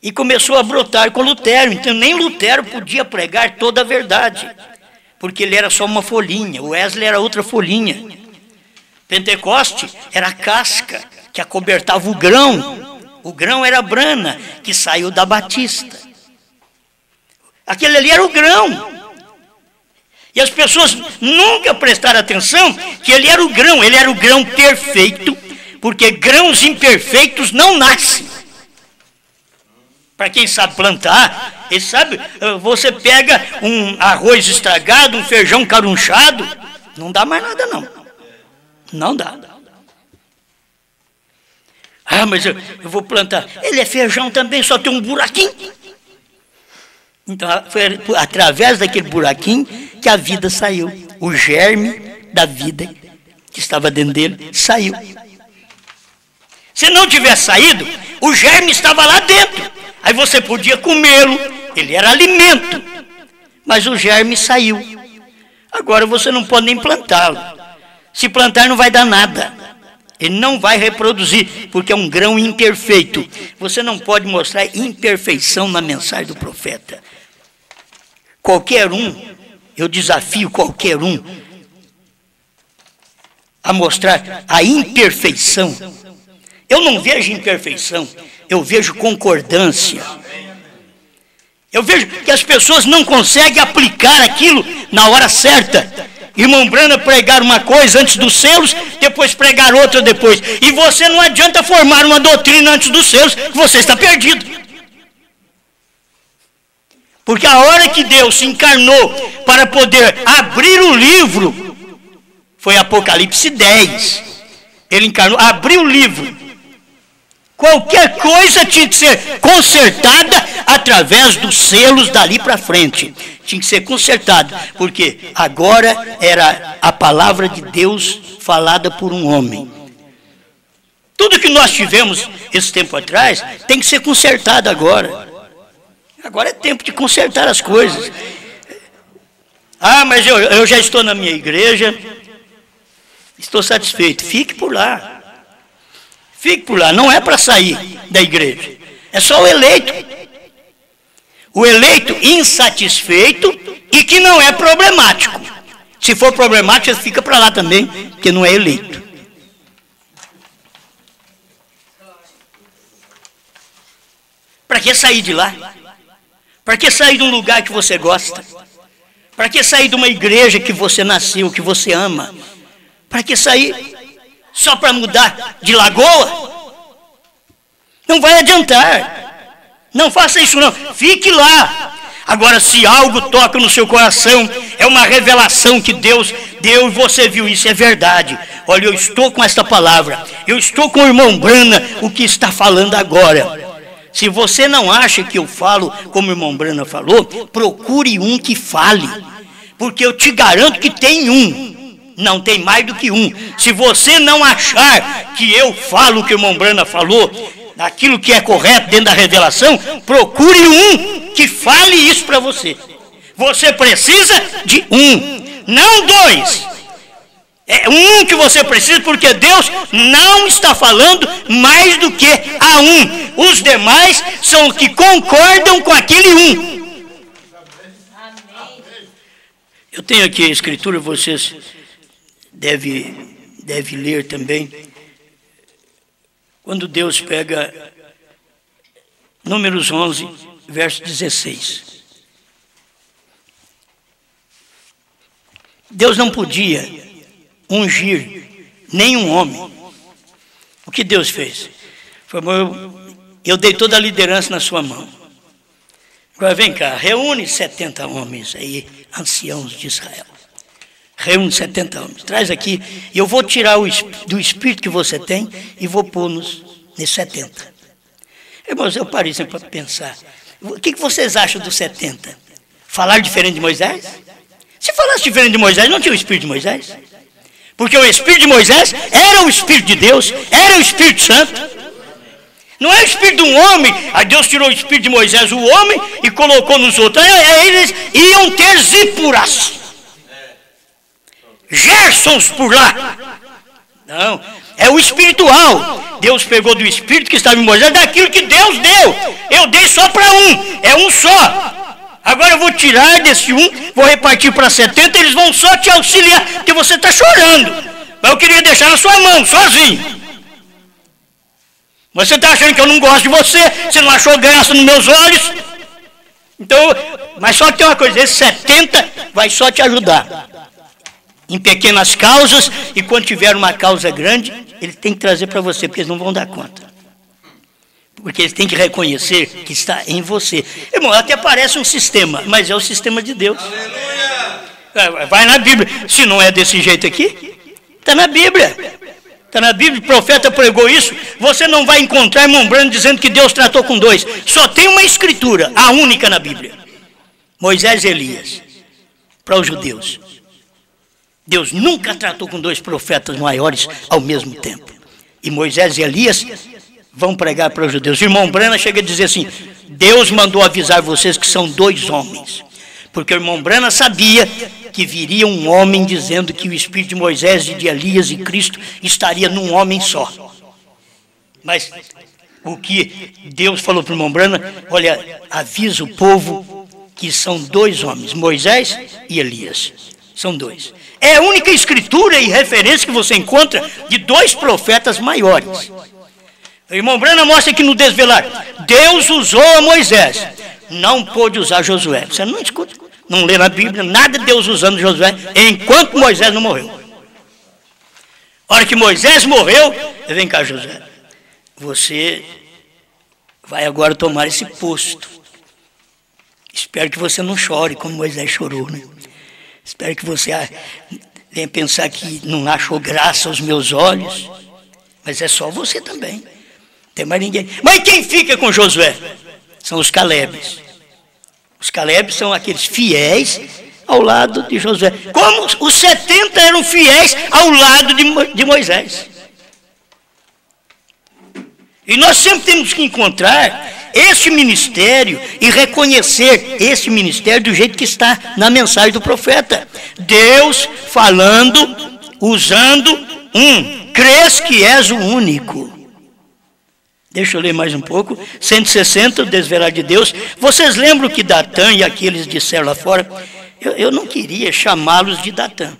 E começou a brotar com Lutero. Então nem Lutero podia pregar toda a verdade, porque ele era só uma folhinha. O Wesley era outra folhinha. Pentecoste era a casca que acobertava o grão. O grão era a brana que saiu da batista. Aquele ali era o grão. E as pessoas nunca prestaram atenção que ele era o grão perfeito, porque grãos imperfeitos não nascem. Para quem sabe plantar, ele sabe, você pega um arroz estragado, um feijão carunchado, não dá mais nada não. Não dá. Ah, mas eu vou plantar. Ele é feijão também, só tem um buraquinho. Então, foi através daquele buraquinho que a vida saiu. O germe da vida que estava dentro dele saiu. Se não tivesse saído, o germe estava lá dentro. Aí você podia comê-lo, ele era alimento. Mas o germe saiu. Agora você não pode nem plantá-lo. Se plantar não vai dar nada. Ele não vai reproduzir, porque é um grão imperfeito. Você não pode mostrar imperfeição na mensagem do profeta. Qualquer um, eu desafio qualquer um a mostrar a imperfeição. Eu não vejo imperfeição, eu vejo concordância. Eu vejo que as pessoas não conseguem aplicar aquilo na hora certa. Irmão Brana pregar uma coisa antes dos selos, depois pregar outra depois. E você não adianta formar uma doutrina antes dos selos, que você está perdido. Porque a hora que Deus se encarnou para poder abrir o livro, foi Apocalipse 10. Ele encarnou, abriu o livro. Qualquer coisa tinha que ser consertada através dos selos dali para frente. Tinha que ser consertada, porque agora era a palavra de Deus falada por um homem. Tudo que nós tivemos esse tempo atrás tem que ser consertado agora. Agora é tempo de consertar as coisas. Ah, mas eu já estou na minha igreja, estou satisfeito. Fique por lá. Fique por lá, não é para sair da igreja. É só o eleito. O eleito insatisfeito e que não é problemático. Se for problemático, ele fica para lá também, porque não é eleito. Para que sair de lá? Para que sair de um lugar que você gosta? Para que sair de uma igreja que você nasceu, que você ama? Para que sair só para mudar de lagoa? Não vai adiantar. Não faça isso não. Fique lá. Agora, se algo toca no seu coração, é uma revelação que Deus deu e você viu isso, é verdade. Olha, eu estou com esta palavra. Eu estou com o irmão Brana, o que está falando agora. Se você não acha que eu falo como o irmão Brana falou, procure um que fale. Porque eu te garanto que tem um. Não tem mais do que um. Se você não achar que eu falo o que o irmão Brana falou, aquilo que é correto dentro da revelação, procure um que fale isso para você. Você precisa de um, não dois. É um que você precisa, porque Deus não está falando mais do que a um. Os demais são os que concordam com aquele um. Eu tenho aqui a escritura, vocês devem ler também. Quando Deus pega Números 11, verso 16. Deus não podia ungir nenhum homem. O que Deus fez? Eu dei toda a liderança na sua mão. Agora vem cá, reúne 70 homens aí, anciãos de Israel. Reúne 70 homens. Traz aqui, e eu vou tirar do espírito que você tem e vou pôr nesses 70. Irmãos, eu parei sempre para pensar. O que vocês acham dos 70? Falar diferente de Moisés? Se falasse diferente de Moisés, não tinha o espírito de Moisés? Porque o Espírito de Moisés era o Espírito de Deus, era o Espírito Santo. Não é o Espírito de um homem. Aí Deus tirou o Espírito de Moisés, o homem, e colocou nos outros. Eles iam ter Zíporas, Gersons por lá. Não, é o espiritual. Deus pegou do Espírito que estava em Moisés, daquilo que Deus deu. Eu dei só para um, é um só. Agora eu vou tirar desse um, vou repartir para 70, eles vão só te auxiliar, porque você está chorando. Mas eu queria deixar na sua mão, sozinho. Você está achando que eu não gosto de você, você não achou graça nos meus olhos. Então, mas só que tem uma coisa, esse 70 vai só te ajudar. Em pequenas causas, e quando tiver uma causa grande, ele tem que trazer para você, porque eles não vão dar conta. Porque eles têm que reconhecer que está em você. Irmão, até parece um sistema, mas é o sistema de Deus. Aleluia! Vai na Bíblia. Se não é desse jeito aqui, está na Bíblia. Está na Bíblia, o profeta pregou isso. Você não vai encontrar irmão Branham dizendo que Deus tratou com dois. Só tem uma escritura, a única na Bíblia. Moisés e Elias. Para os judeus. Deus nunca tratou com dois profetas maiores ao mesmo tempo. E Moisés e Elias vão pregar para os judeus. O irmão Branham chega a dizer assim, Deus mandou avisar vocês que são dois homens. Porque o irmão Branham sabia que viria um homem dizendo que o Espírito de Moisés, de Elias e Cristo estaria num homem só. Mas o que Deus falou para o irmão Branham, olha, avisa o povo que são dois homens, Moisés e Elias. São dois. É a única escritura e referência que você encontra de dois profetas maiores. O irmão Branham mostra aqui no Desvelar, Deus usou a Moisés, não pôde usar Josué. Você não escuta, não lê na Bíblia, nada de Deus usando Josué, enquanto Moisés não morreu. A hora que Moisés morreu, vem cá Josué, você vai agora tomar esse posto. Espero que você não chore como Moisés chorou, né? Espero que você venha pensar que não achou graça aos meus olhos, mas é só você também. Não tem mais ninguém. Mas quem fica com Josué? São os Calebes. Os Calebes são aqueles fiéis ao lado de Josué. Como os 70 eram fiéis ao lado de Moisés. E nós sempre temos que encontrar esse ministério e reconhecer esse ministério do jeito que está na mensagem do profeta. Deus falando, usando um. Crês que és o único. Deixa eu ler mais um pouco. 160, o desvelar de Deus. Vocês lembram que Datã e aqueles disseram lá fora? Eu não queria chamá-los de Datã.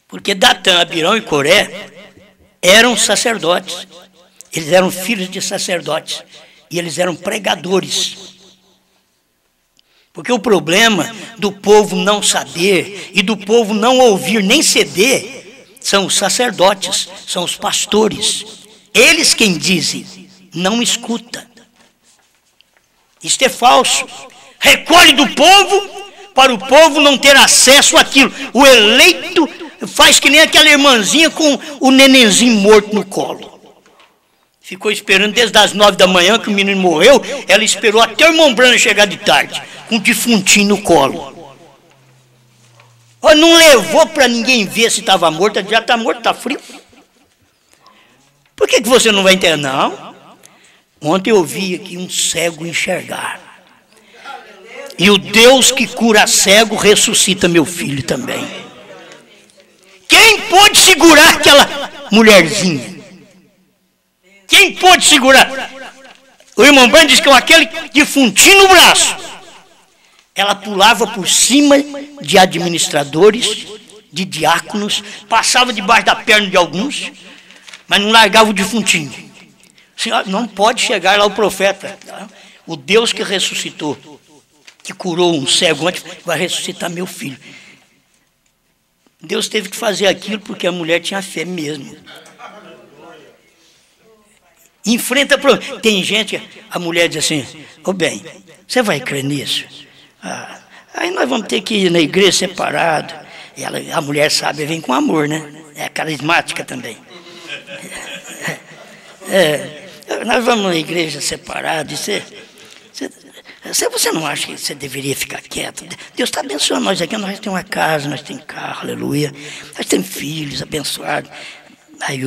Porque Datã, Abirão e Coré eram sacerdotes. Eles eram filhos de sacerdotes. E eles eram pregadores. Porque o problema do povo não saber e do povo não ouvir nem ceder são os sacerdotes, são os pastores. Eles quem dizem, não escuta. Isto é falso. Recolhe do povo para o povo não ter acesso àquilo. O eleito faz que nem aquela irmãzinha com o nenenzinho morto no colo. Ficou esperando desde as 9 da manhã que o menino morreu, ela esperou até o irmão Branham chegar de tarde, com o defuntinho no colo. Não levou para ninguém ver se estava morto, já está morto, está frio. Por que você não vai enterrar? Não. Ontem eu vi aqui um cego enxergar. E o Deus que cura cego ressuscita meu filho também. Quem pôde segurar aquela mulherzinha? Quem pôde segurar? O irmão Branham diz que com aquele defuntinho no braço, ela pulava por cima de administradores, de diáconos, passava debaixo da perna de alguns, mas não largava o defuntinho. Senhor, não pode chegar lá o profeta, o Deus que ressuscitou, que curou um cego antes, vai ressuscitar meu filho. Deus teve que fazer aquilo porque a mulher tinha fé mesmo. Enfrenta problema. Tem gente, a mulher diz assim, ô bem, você vai crer nisso? Aí nós vamos ter que ir na igreja separado. E a mulher sabe, vem com amor, né? É carismática também. Nós vamos na igreja separado. Você não acha que você deveria ficar quieto? Deus está abençoando nós aqui. Nós temos uma casa, nós temos carro, aleluia. Nós temos filhos abençoados. Aí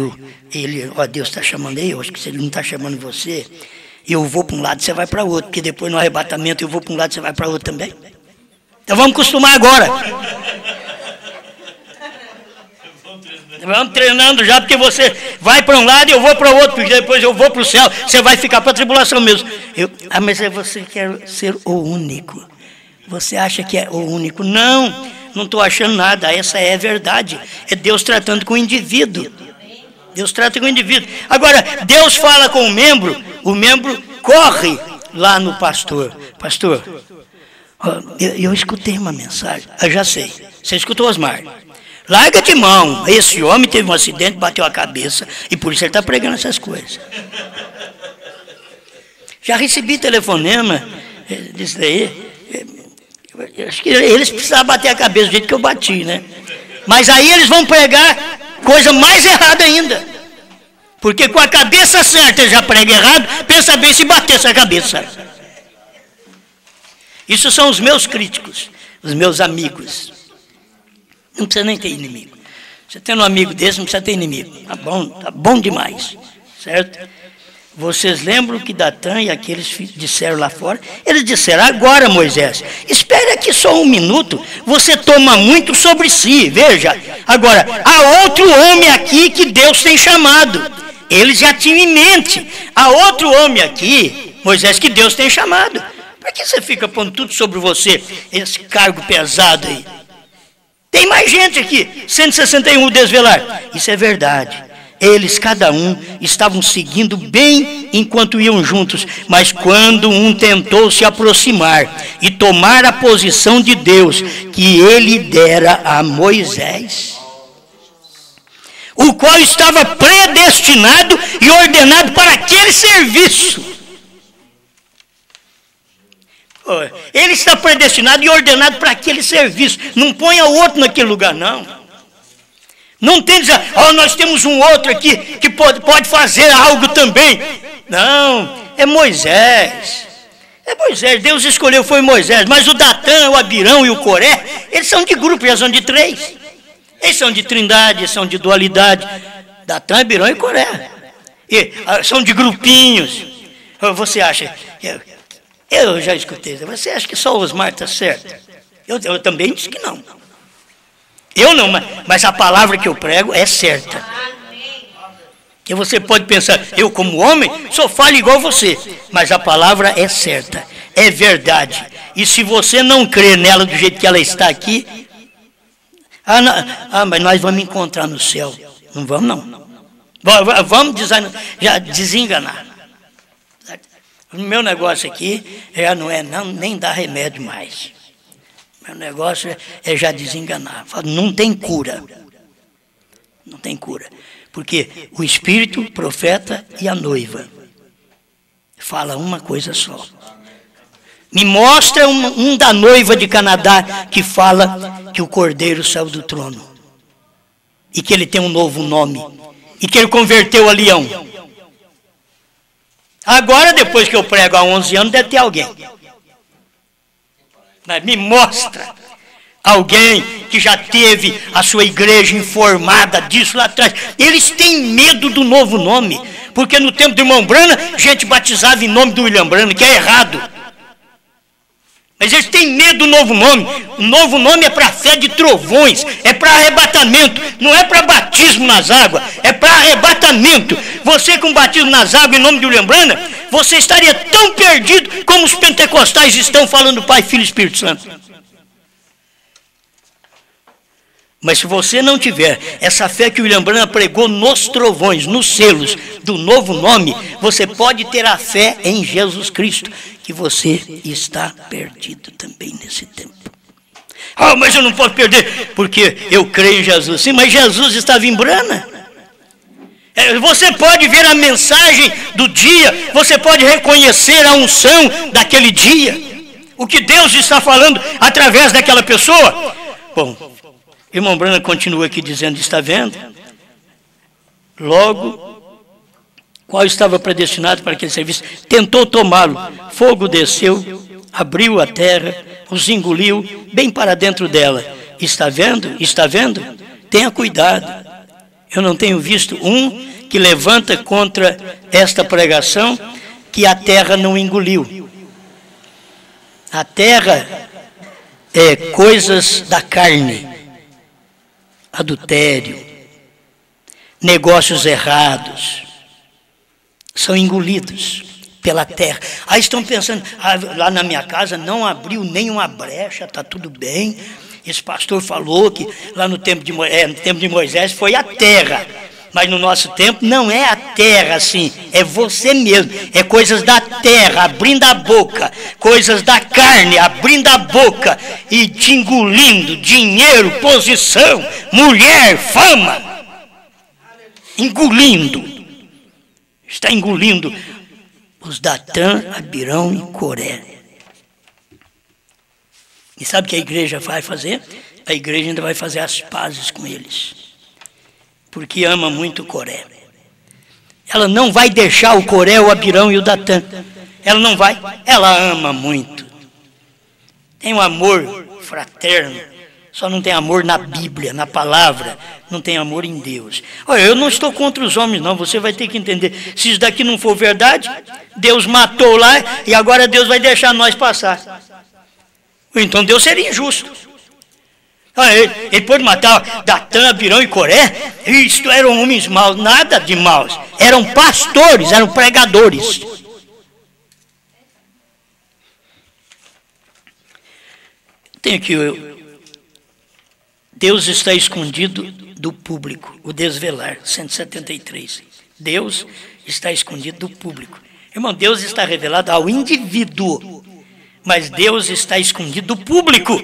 Deus está chamando eu, acho que se ele não está chamando você, eu vou para um lado, você vai para outro, porque depois no arrebatamento eu vou para um lado, você vai para outro também. Então vamos acostumar agora. Vamos treinando já, porque você vai para um lado e eu vou para o outro, porque depois eu vou para o céu, você vai ficar para a tribulação mesmo. Mas você quer ser o único. Você acha que é o único? Não estou achando nada, essa é a verdade. É Deus tratando com o indivíduo. Deus trata com o indivíduo. Agora, Deus fala com o membro corre lá no pastor. Pastor, eu escutei uma mensagem. Eu já sei. Você escutou, Osmar? Larga de mão. Esse homem teve um acidente, bateu a cabeça e por isso ele está pregando essas coisas. Já recebi telefonema disso daí. Acho que eles precisavam bater a cabeça do jeito que eu bati, né? Mas aí eles vão pregar coisa mais errada ainda. Porque com a cabeça certa ele já prega errado, pensa bem se bater essa cabeça. Isso são os meus críticos, os meus amigos. Não precisa nem ter inimigo. Você tendo um amigo desse, não precisa ter inimigo. Tá bom demais. Certo? Vocês lembram que Datã e aqueles disseram lá fora? Eles disseram, agora Moisés, espere aqui só um minuto, você toma muito sobre si, veja. Agora, há outro homem aqui que Deus tem chamado. Eles já tinham em mente. Há outro homem aqui, Moisés, que Deus tem chamado. Por que você fica pondo tudo sobre você, esse cargo pesado aí? Tem mais gente aqui, 161 desvelar. Isso é verdade. Eles, cada um, estavam seguindo bem enquanto iam juntos, mas quando um tentou se aproximar e tomar a posição de Deus que ele dera a Moisés, o qual estava predestinado e ordenado para aquele serviço. Ele está predestinado e ordenado para aquele serviço. Não ponha o outro naquele lugar, não. Não tem dizer, nós temos um outro aqui que pode fazer algo também. Não, é Moisés. É Moisés, Deus escolheu, foi Moisés. Mas o Datã, o Abirão e o Coré, eles são de grupo, já são de 3. Eles são de trindade, eles são de dualidade. Datã, Abirão e Coré. São de grupinhos. Você acha... Eu já escutei, você acha que só o Osmar está certo? Eu também disse que não. Eu não, mas a palavra que eu prego é certa. Que você pode pensar, eu como homem, só falo igual você. Mas a palavra é certa, é verdade. E se você não crê nela do jeito que ela está aqui... mas nós vamos encontrar no céu. Não vamos, não. Vamos desenganar. O meu negócio aqui não é nem dar remédio mais. Meu negócio é já desenganar. Não tem cura. Não tem cura. Porque o Espírito, o profeta e a noiva fala uma coisa só. Me mostra um da noiva de Canadá que fala que o Cordeiro saiu do trono. E que ele tem um novo nome. E que ele converteu a leão. Agora, depois que eu prego há 11 anos, deve ter alguém. Mas me mostra alguém que já teve a sua igreja informada disso lá atrás. Eles têm medo do novo nome, porque no tempo do irmão Branham, gente batizava em nome do William Branham, que é errado. Mas eles têm medo do novo nome. O novo nome é para fé de trovões, é para arrebatamento, não é para batismo nas águas, é para arrebatamento. Você com batismo nas águas em nome de William Branham, você estaria tão perdido como os pentecostais estão falando Pai, Filho e Espírito Santo. Mas se você não tiver essa fé que o William Branham pregou nos trovões, nos selos do novo nome, você pode ter a fé em Jesus Cristo, que você está perdido também nesse tempo. Ah, mas eu não posso perder, porque eu creio em Jesus. Sim, mas Jesus estava em Branham. Você pode ver a mensagem do dia, você pode reconhecer a unção daquele dia, o que Deus está falando através daquela pessoa. Bom, irmão Branham continua aqui dizendo, está vendo? Logo, qual estava predestinado para aquele serviço, tentou tomá-lo, fogo desceu, abriu a terra, os engoliu, bem para dentro dela. Está vendo? Está vendo? Tenha cuidado. Eu não tenho visto um que levanta contra esta pregação que a terra não engoliu. A terra é coisas da carne. Adultério, negócios errados, são engolidos pela terra. Aí estão pensando, lá na minha casa não abriu nenhuma brecha, está tudo bem. Esse pastor falou que lá no tempo de Moisés foi a terra, mas no nosso tempo não é a terra assim, é você mesmo, é coisas da terra abrindo a boca, coisas da carne abrindo a boca e te engolindo, dinheiro, posição, mulher, fama, engolindo, está engolindo os Datã, Abirão e Coré. E sabe o que a igreja vai fazer? A igreja ainda vai fazer as pazes com eles, porque ama muito o Coré. Ela não vai deixar o Coré, o Abirão e o Datã. Ela não vai, ela ama muito. Tem um amor fraterno, só não tem amor na Bíblia, na palavra, não tem amor em Deus. Olha, eu não estou contra os homens não, você vai ter que entender. Se isso daqui não for verdade, Deus matou lá e agora Deus vai deixar nós passar. Então Deus seria injusto. Ele pôde matar Datã, Abirão e Coré. Isto eram homens maus, nada de maus. Eram pastores, eram pregadores. Tem aqui, Deus está escondido do público, o desvelar, 173. Deus está escondido do público. Irmão, Deus está revelado ao indivíduo, mas Deus está escondido do público.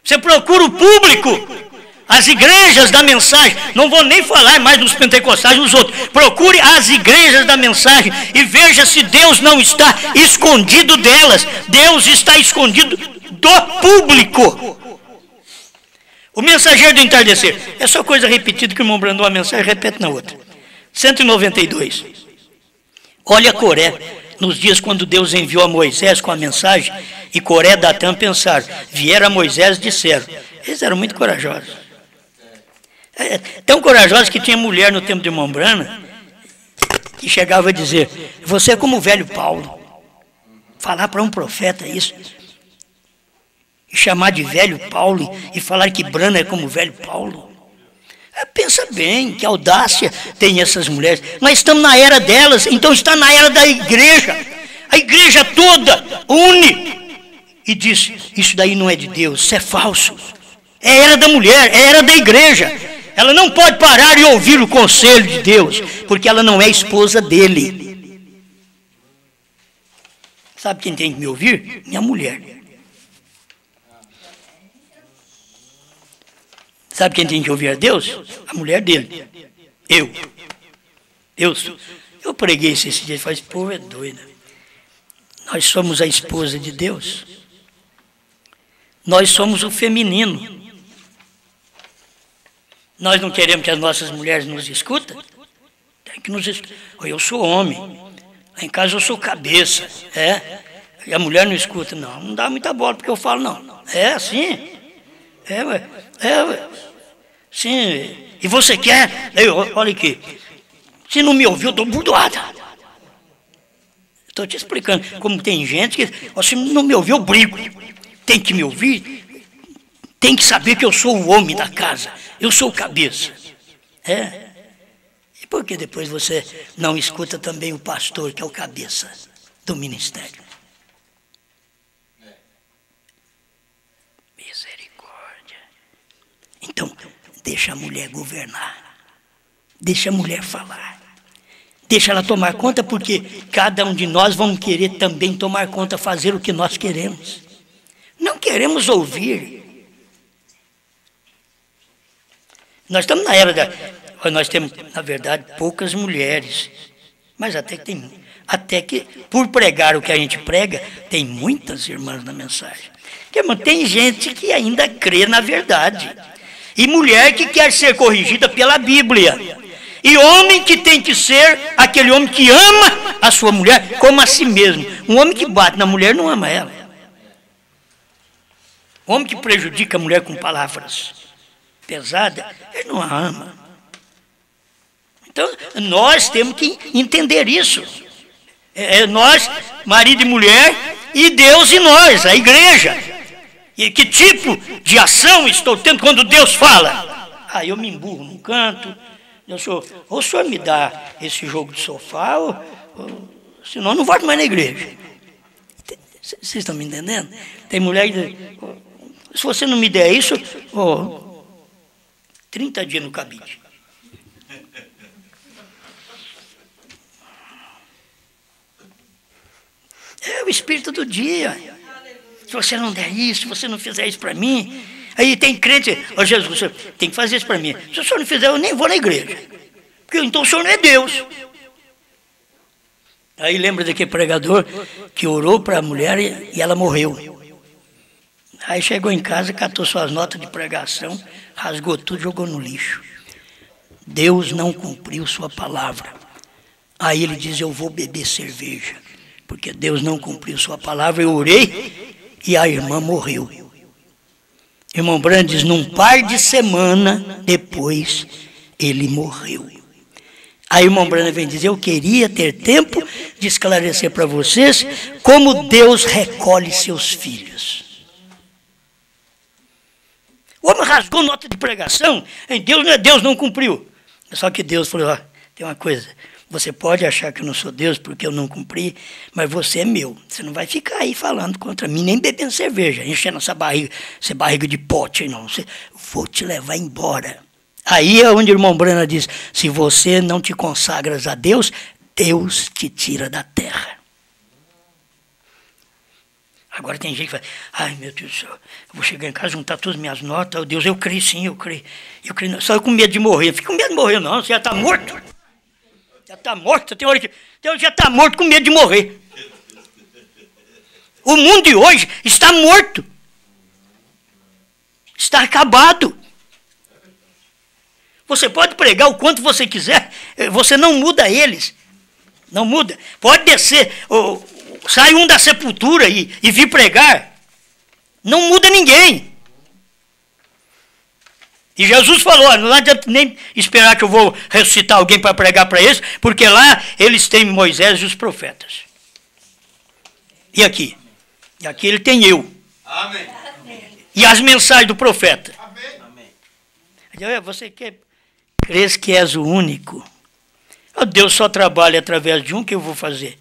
Você procura o público, as igrejas da mensagem, não vou nem falar mais dos pentecostais, dos outros. Procure as igrejas da mensagem e veja se Deus não está escondido delas. Deus está escondido do público. O mensageiro do entardecer, é só coisa repetida que o irmão Brandão a mensagem repete na outra. 192. Olha Coré, nos dias quando Deus enviou a Moisés com a mensagem, e Coré e Datã pensaram, vieram a Moisés e disseram, eles eram muito corajosos. Tão corajosos que tinha mulher no tempo de irmão Branham, que chegava a dizer, você é como o velho Paulo. Falar para um profeta isso, e chamar de velho Paulo, e falar que Branham é como o velho Paulo. Pensa bem, que audácia tem essas mulheres. Nós estamos na era delas, então está na era da igreja. A igreja toda une e diz, isso daí não é de Deus, isso é falso. É a era da mulher, é a era da igreja. Ela não pode parar e ouvir o conselho de Deus, porque ela não é esposa dele. Sabe quem tem que me ouvir? Minha mulher. Sabe quem tem que ouvir a Deus? A mulher dele. Eu preguei isso esse dia e falei, esse povo é doido. Nós somos a esposa de Deus. Nós somos o feminino. Nós não queremos que as nossas mulheres nos escutem? Tem que nos escutar. Eu sou homem. Lá em casa eu sou cabeça. E a mulher não escuta. Não dá muita bola porque eu falo não. É assim. Sim, e você quer? Olha aqui, se não me ouviu, eu estou burdoada. Estou te explicando. Como tem gente que, se não me ouviu, eu brigo. Tem que me ouvir, tem que saber que eu sou o homem da casa. Eu sou o cabeça. E por que depois você não escuta também o pastor, que é o cabeça do ministério? Misericórdia. Então, deixa a mulher governar. Deixa a mulher falar. Deixa ela tomar conta, porque cada um de nós vamos querer também tomar conta, fazer o que nós queremos. Não queremos ouvir. Nós estamos na era nós temos, na verdade, poucas mulheres. Mas até que por pregar o que a gente prega, tem muitas irmãs na mensagem. Porque, irmão, tem gente que ainda crê na verdade. E mulher que quer ser corrigida pela Bíblia. E homem que tem que ser aquele homem que ama a sua mulher como a si mesmo. Um homem que bate na mulher não ama ela. Um homem que prejudica a mulher com palavras pesadas, ele não a ama. Então, nós temos que entender isso. Nós, marido e mulher, e Deus e nós, a igreja. E que tipo de ação estou tendo quando Deus fala? Eu me emburro num canto. Ou o senhor me dá esse jogo de sofá, ou senão eu não volto mais na igreja. Vocês estão me entendendo? Tem mulher que diz, se você não me der isso, 30 dias no cabide. É o espírito do dia. Se você não der isso, se você não fizer isso para mim... Aí tem crente, Jesus, o senhor tem que fazer isso para mim. Se o senhor não fizer, eu nem vou na igreja. Porque então o senhor não é Deus. Aí lembra daquele pregador que orou para a mulher e ela morreu. Aí chegou em casa, catou suas notas de pregação, rasgou tudo e jogou no lixo. Deus não cumpriu sua palavra. Aí ele diz, eu vou beber cerveja. Porque Deus não cumpriu sua palavra, eu orei e a irmã morreu. Irmão Brandes, num par de semana depois, ele morreu. Aí o irmão Brandes vem dizer, eu queria ter tempo de esclarecer para vocês como Deus recolhe seus filhos. O homem rasgou nota de pregação, Deus não cumpriu. Só que Deus falou, tem uma coisa, você pode achar que eu não sou Deus porque eu não cumpri, mas você é meu. Você não vai ficar aí falando contra mim, nem bebendo cerveja, enchendo essa barriga de pote, não. Vou te levar embora. Aí é onde o irmão Brana diz, se você não te consagras a Deus, Deus te tira da terra. Agora tem gente que fala, ai meu Deus do céu, eu vou chegar em casa, juntar todas as minhas notas, Deus, eu creio sim, eu creio. Só eu com medo de morrer. Fica com medo de morrer não, você já está morto. Já está morto, tem hora que já está morto com medo de morrer. O mundo de hoje está morto. Está acabado. Você pode pregar o quanto você quiser, você não muda eles. Não muda. Pode descer, sai um da sepultura e vir pregar. Não muda ninguém. E Jesus falou, não adianta nem esperar que eu vou ressuscitar alguém para pregar para eles, porque lá eles têm Moisés e os profetas. E aqui? E aqui ele tem eu. Amém. E as mensagens do profeta. Amém. Você crês que és o único? Deus só trabalha através de um, que eu vou fazer.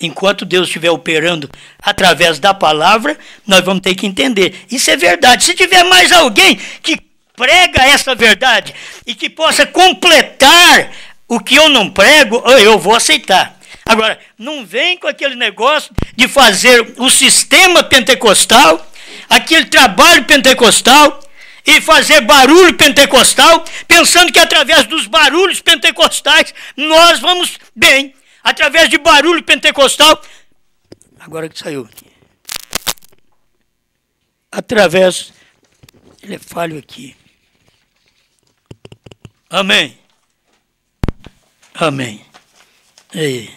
Enquanto Deus estiver operando através da palavra, nós vamos ter que entender. Isso é verdade. Se tiver mais alguém que prega essa verdade e que possa completar o que eu não prego, eu vou aceitar. Agora, não vem com aquele negócio de fazer o sistema pentecostal, aquele trabalho pentecostal, e fazer barulho pentecostal, pensando que através dos barulhos pentecostais nós vamos bem. Através de barulho pentecostal, agora que saiu aqui, através, ele é falho aqui. Amém. Amém. Aí.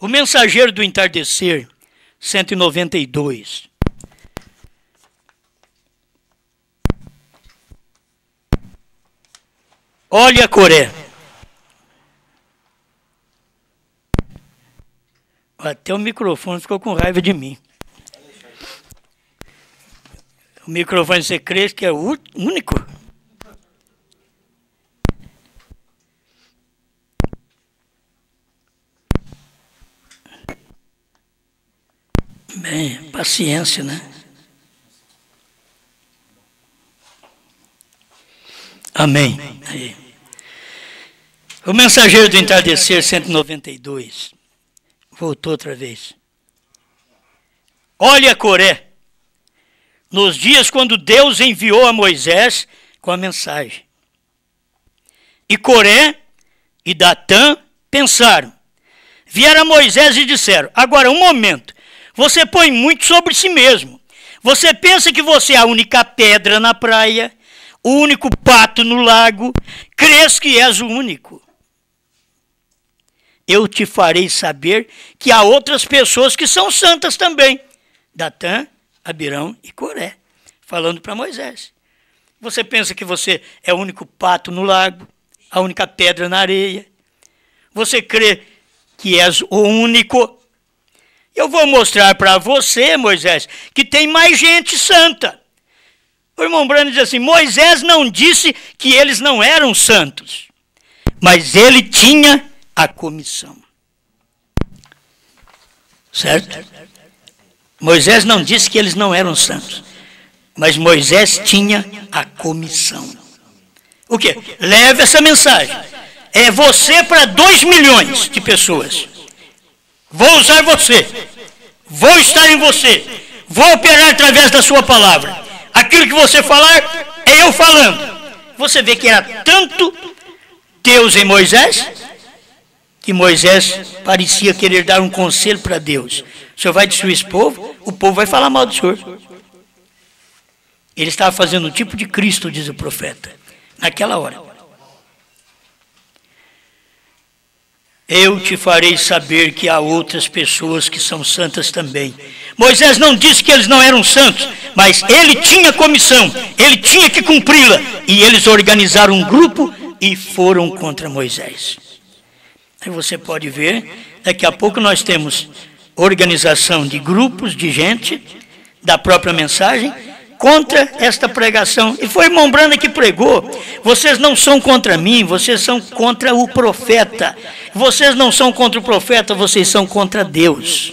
O mensageiro do entardecer, 192. Olha a Coré. Até o microfone ficou com raiva de mim. O microfone, você crê que é o único? Bem, paciência, né? Amém. Aí. O Mensageiro do Entardecer, 192. Voltou outra vez. Olha Coré, nos dias quando Deus enviou a Moisés com a mensagem. E Coré e Datã pensaram. Vieram a Moisés e disseram, agora um momento, você põe muito sobre si mesmo. Você pensa que você é a única pedra na praia, o único pato no lago, crês que és o único. Eu te farei saber que há outras pessoas que são santas também. Datã, Abirão e Coré, falando para Moisés. Você pensa que você é o único pato no lago, a única pedra na areia. Você crê que és o único. Eu vou mostrar para você, Moisés, que tem mais gente santa. O irmão Brano diz assim, Moisés não disse que eles não eram santos, mas ele tinha a comissão. Certo? Moisés não disse que eles não eram santos, mas Moisés tinha a comissão. O quê? Leve essa mensagem. É você para 2 milhões de pessoas. Vou usar você. Vou estar em você. Vou operar através da sua palavra. Aquilo que você falar, é eu falando. Você vê que era tanto Deus em Moisés, que Moisés parecia querer dar um conselho para Deus. O senhor vai destruir esse povo? O povo vai falar mal do senhor. Ele estava fazendo o tipo de Cristo, diz o profeta, naquela hora. Eu te farei saber que há outras pessoas que são santas também. Moisés não disse que eles não eram santos, mas ele tinha comissão, ele tinha que cumpri-la. E eles organizaram um grupo e foram contra Moisés. Aí você pode ver, daqui a pouco nós temos organização de grupos de gente, da própria mensagem, contra esta pregação. E foi o irmão Branda que pregou. Vocês não são contra mim, vocês são contra o profeta. Vocês não são contra o profeta, vocês são contra Deus.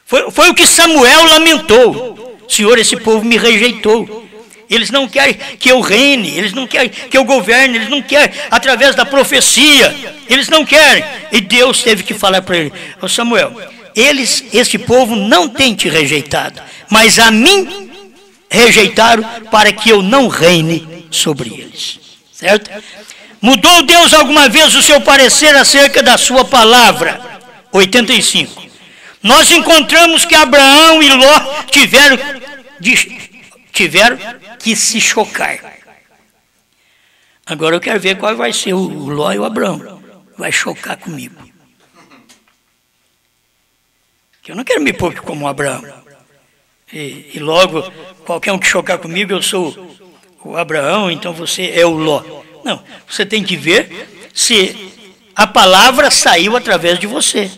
Foi o que Samuel lamentou. Senhor, esse povo me rejeitou. Eles não querem que eu reine, eles não querem que eu governe, eles não querem através da profecia, eles não querem. E Deus teve que falar para ele, ô Samuel, esse povo não tem te rejeitado, mas a mim rejeitaram para que eu não reine sobre eles. Certo? Mudou Deus alguma vez o seu parecer acerca da sua palavra? 85. Nós encontramos que Abraão e Ló tiveram que se chocar. Agora eu quero ver qual vai ser o Ló e o Abraão. Vai chocar comigo. Eu não quero me pôr como Abraão. E logo, qualquer um que chocar comigo, eu sou o Abraão, então você é o Ló. Não, você tem que ver se a palavra saiu através de você.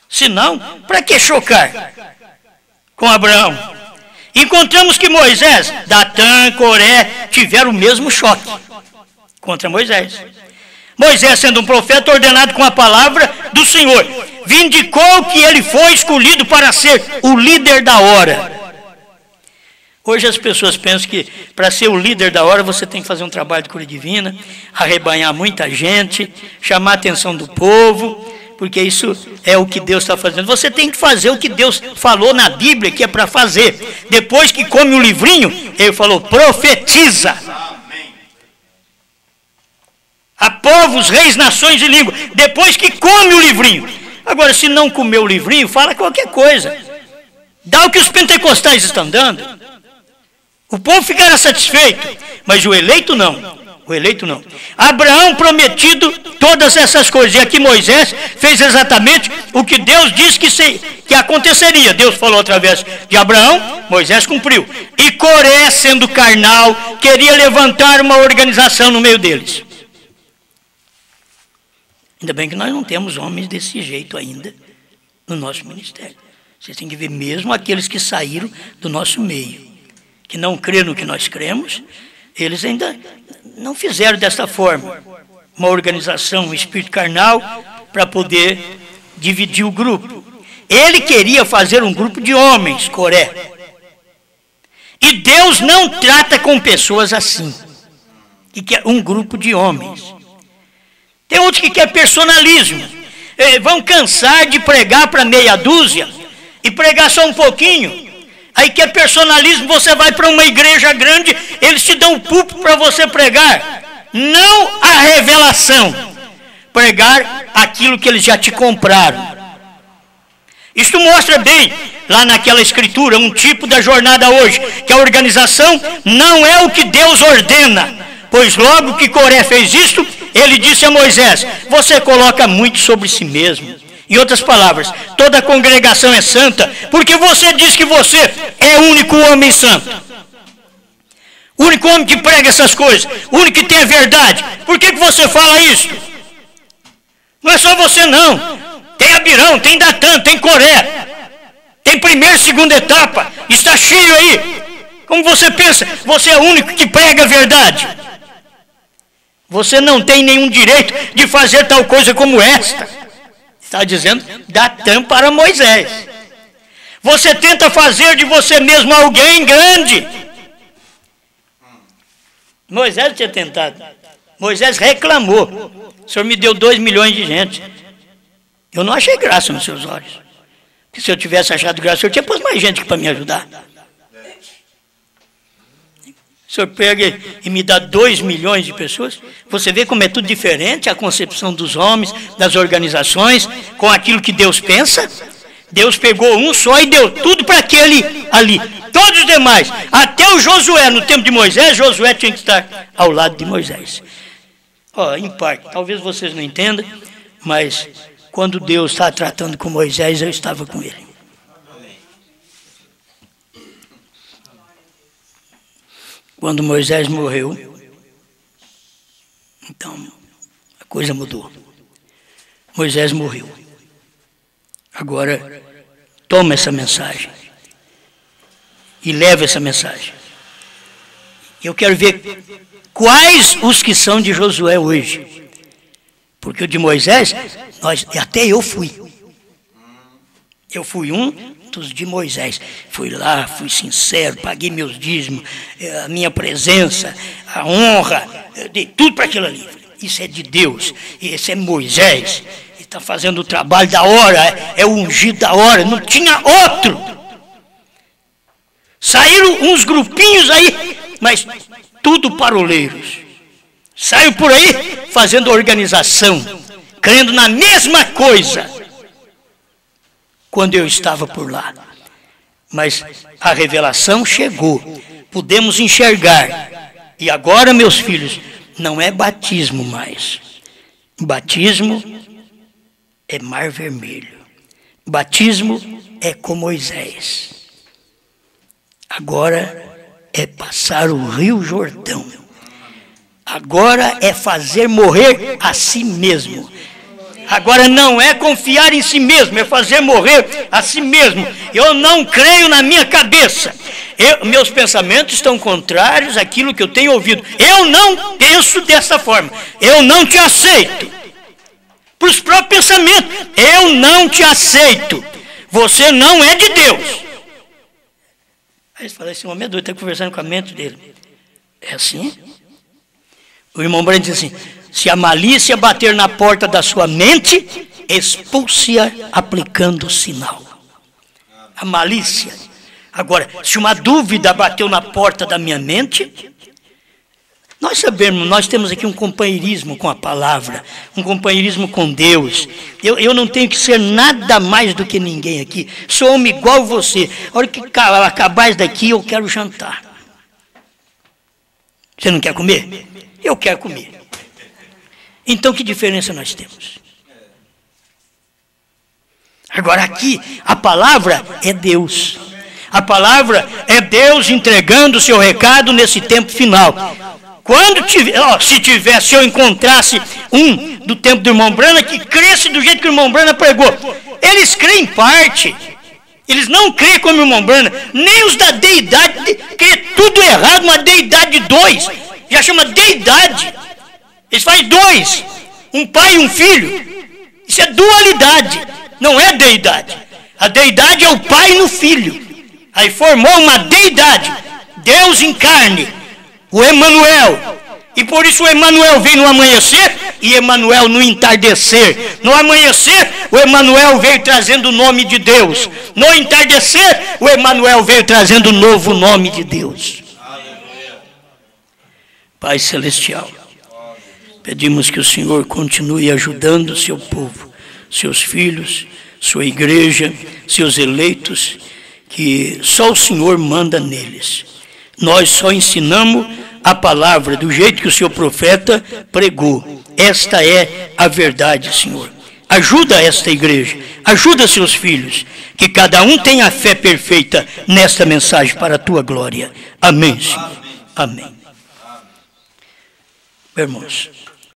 Se não, para que chocar com Abraão? Encontramos que Moisés, Datã, Coré, tiveram o mesmo choque contra Moisés. Moisés, sendo um profeta ordenado com a palavra do Senhor, vindicou que ele foi escolhido para ser o líder da hora. Hoje as pessoas pensam que para ser o líder da hora você tem que fazer um trabalho de cura divina, arrebanhar muita gente, chamar a atenção do povo, porque isso é o que Deus está fazendo. Você tem que fazer o que Deus falou na Bíblia que é para fazer. Depois que come o livrinho, ele falou, profetiza. A povos, reis, nações e línguas. Depois que come o livrinho. Agora, se não comer o livrinho, fala qualquer coisa. Dá o que os pentecostais estão dando. O povo ficará satisfeito, mas o eleito não. O eleito não. Abraão prometido todas essas coisas. E aqui Moisés fez exatamente o que Deus disse que aconteceria. Deus falou através de Abraão, Moisés cumpriu. E Coré, sendo carnal, queria levantar uma organização no meio deles. Ainda bem que nós não temos homens desse jeito ainda no nosso ministério. Vocês têm que ver mesmo aqueles que saíram do nosso meio, que não creram no que nós cremos, eles ainda não fizeram dessa forma uma organização, um espírito carnal, para poder dividir o grupo. Ele queria fazer um grupo de homens, Coré. E Deus não trata com pessoas assim, que quer um grupo de homens. Tem outros que quer personalismo. Vão cansar de pregar para meia dúzia e pregar só um pouquinho. Aí quer personalismo, você vai para uma igreja grande, eles te dão o púlpito para você pregar. Não a revelação. Pregar aquilo que eles já te compraram. Isto mostra bem, lá naquela escritura, um tipo da jornada hoje, que a organização não é o que Deus ordena. Pois logo que Coré fez isto, ele disse a Moisés, você coloca muito sobre si mesmo. Em outras palavras, toda a congregação é santa, porque você diz que você é o único homem santo. O único homem que prega essas coisas, o único que tem a verdade. Por que você fala isso? Não é só você não. Tem Abirão, tem Datã, tem Coré. Tem primeira e segunda etapa. Está cheio aí. Como você pensa? Você é o único que prega a verdade. Você não tem nenhum direito de fazer tal coisa como esta. Está dizendo Datã para Moisés. Você tenta fazer de você mesmo alguém grande. Moisés tinha tentado. Moisés reclamou. O Senhor me deu 2 milhões de gente. Eu não achei graça nos seus olhos. Porque se eu tivesse achado graça, o Senhor tinha posto mais gente para me ajudar. O Senhor pega e me dá 2 milhões de pessoas. Você vê como é tudo diferente, a concepção dos homens, das organizações, com aquilo que Deus pensa. Deus pegou um só e deu tudo para aquele ali. Todos os demais, até o Josué, no tempo de Moisés, Josué tinha que estar ao lado de Moisés. Em parte, talvez vocês não entendam, mas quando Deus está tratando com Moisés, eu estava com ele. Quando Moisés morreu, então a coisa mudou. Moisés morreu. Agora, toma essa mensagem e leva essa mensagem. Eu quero ver quais os que são de Josué hoje. Porque o de Moisés, até eu fui. Eu fui um dos de Moisés. Fui lá, fui sincero, paguei meus dízimos, a minha presença, a honra, eu dei tudo para aquilo ali. Isso é de Deus, esse é Moisés. Ele está fazendo o trabalho da hora, é o ungido da hora, não tinha outro. Saíram uns grupinhos aí, mas tudo paroleiros. Saiu por aí fazendo organização, crendo na mesma coisa, quando eu estava por lá. Mas a revelação chegou, pudemos enxergar. E agora, meus filhos, não é batismo mais. Batismo é Mar Vermelho. Batismo é com Moisés. Agora é passar o Rio Jordão. Agora é fazer morrer a si mesmo. Agora não é confiar em si mesmo, é fazer morrer a si mesmo. Eu não creio na minha cabeça. Meus pensamentos estão contrários àquilo que eu tenho ouvido. Eu não penso dessa forma. Eu não te aceito. Para os próprios pensamentos. Eu não te aceito. Você não é de Deus. Aí você fala, esse homem é doido, está conversando com a mente dele. É assim? O irmão Brandt diz assim, se a malícia bater na porta da sua mente, expulse-a aplicando o sinal. A malícia. Agora, se uma dúvida bateu na porta da minha mente, nós sabemos, nós temos aqui um companheirismo com a palavra, um companheirismo com Deus. Eu não tenho que ser nada mais do que ninguém aqui. Sou homem igual você. A hora que acabar isso daqui, eu quero jantar. Você não quer comer? Eu quero comer. Então, que diferença nós temos? Agora aqui, a palavra é Deus. A palavra é Deus entregando o seu recado nesse tempo final. Se eu encontrasse um do tempo do irmão Brana que cresce do jeito que o irmão Brana pregou, eles creem em parte, eles não creem como o irmão Brana, nem os da deidade, creem tudo errado, uma deidade de dois, já chama deidade, eles fazem dois, um pai e um filho, isso é dualidade, não é deidade, a deidade é o pai no filho, aí formou uma deidade, Deus em carne, o Emanuel, e por isso o Emanuel vem no amanhecer e Emanuel no entardecer. No amanhecer, o Emanuel veio trazendo o nome de Deus. No entardecer, o Emanuel veio trazendo o novo nome de Deus. Pai Celestial, pedimos que o Senhor continue ajudando o seu povo, seus filhos, sua igreja, seus eleitos, que só o Senhor manda neles. Nós só ensinamos a palavra do jeito que o seu profeta pregou. Esta é a verdade, Senhor. Ajuda esta igreja, ajuda seus filhos, que cada um tenha a fé perfeita nesta mensagem para a tua glória. Amém, Senhor. Amém. Irmãos.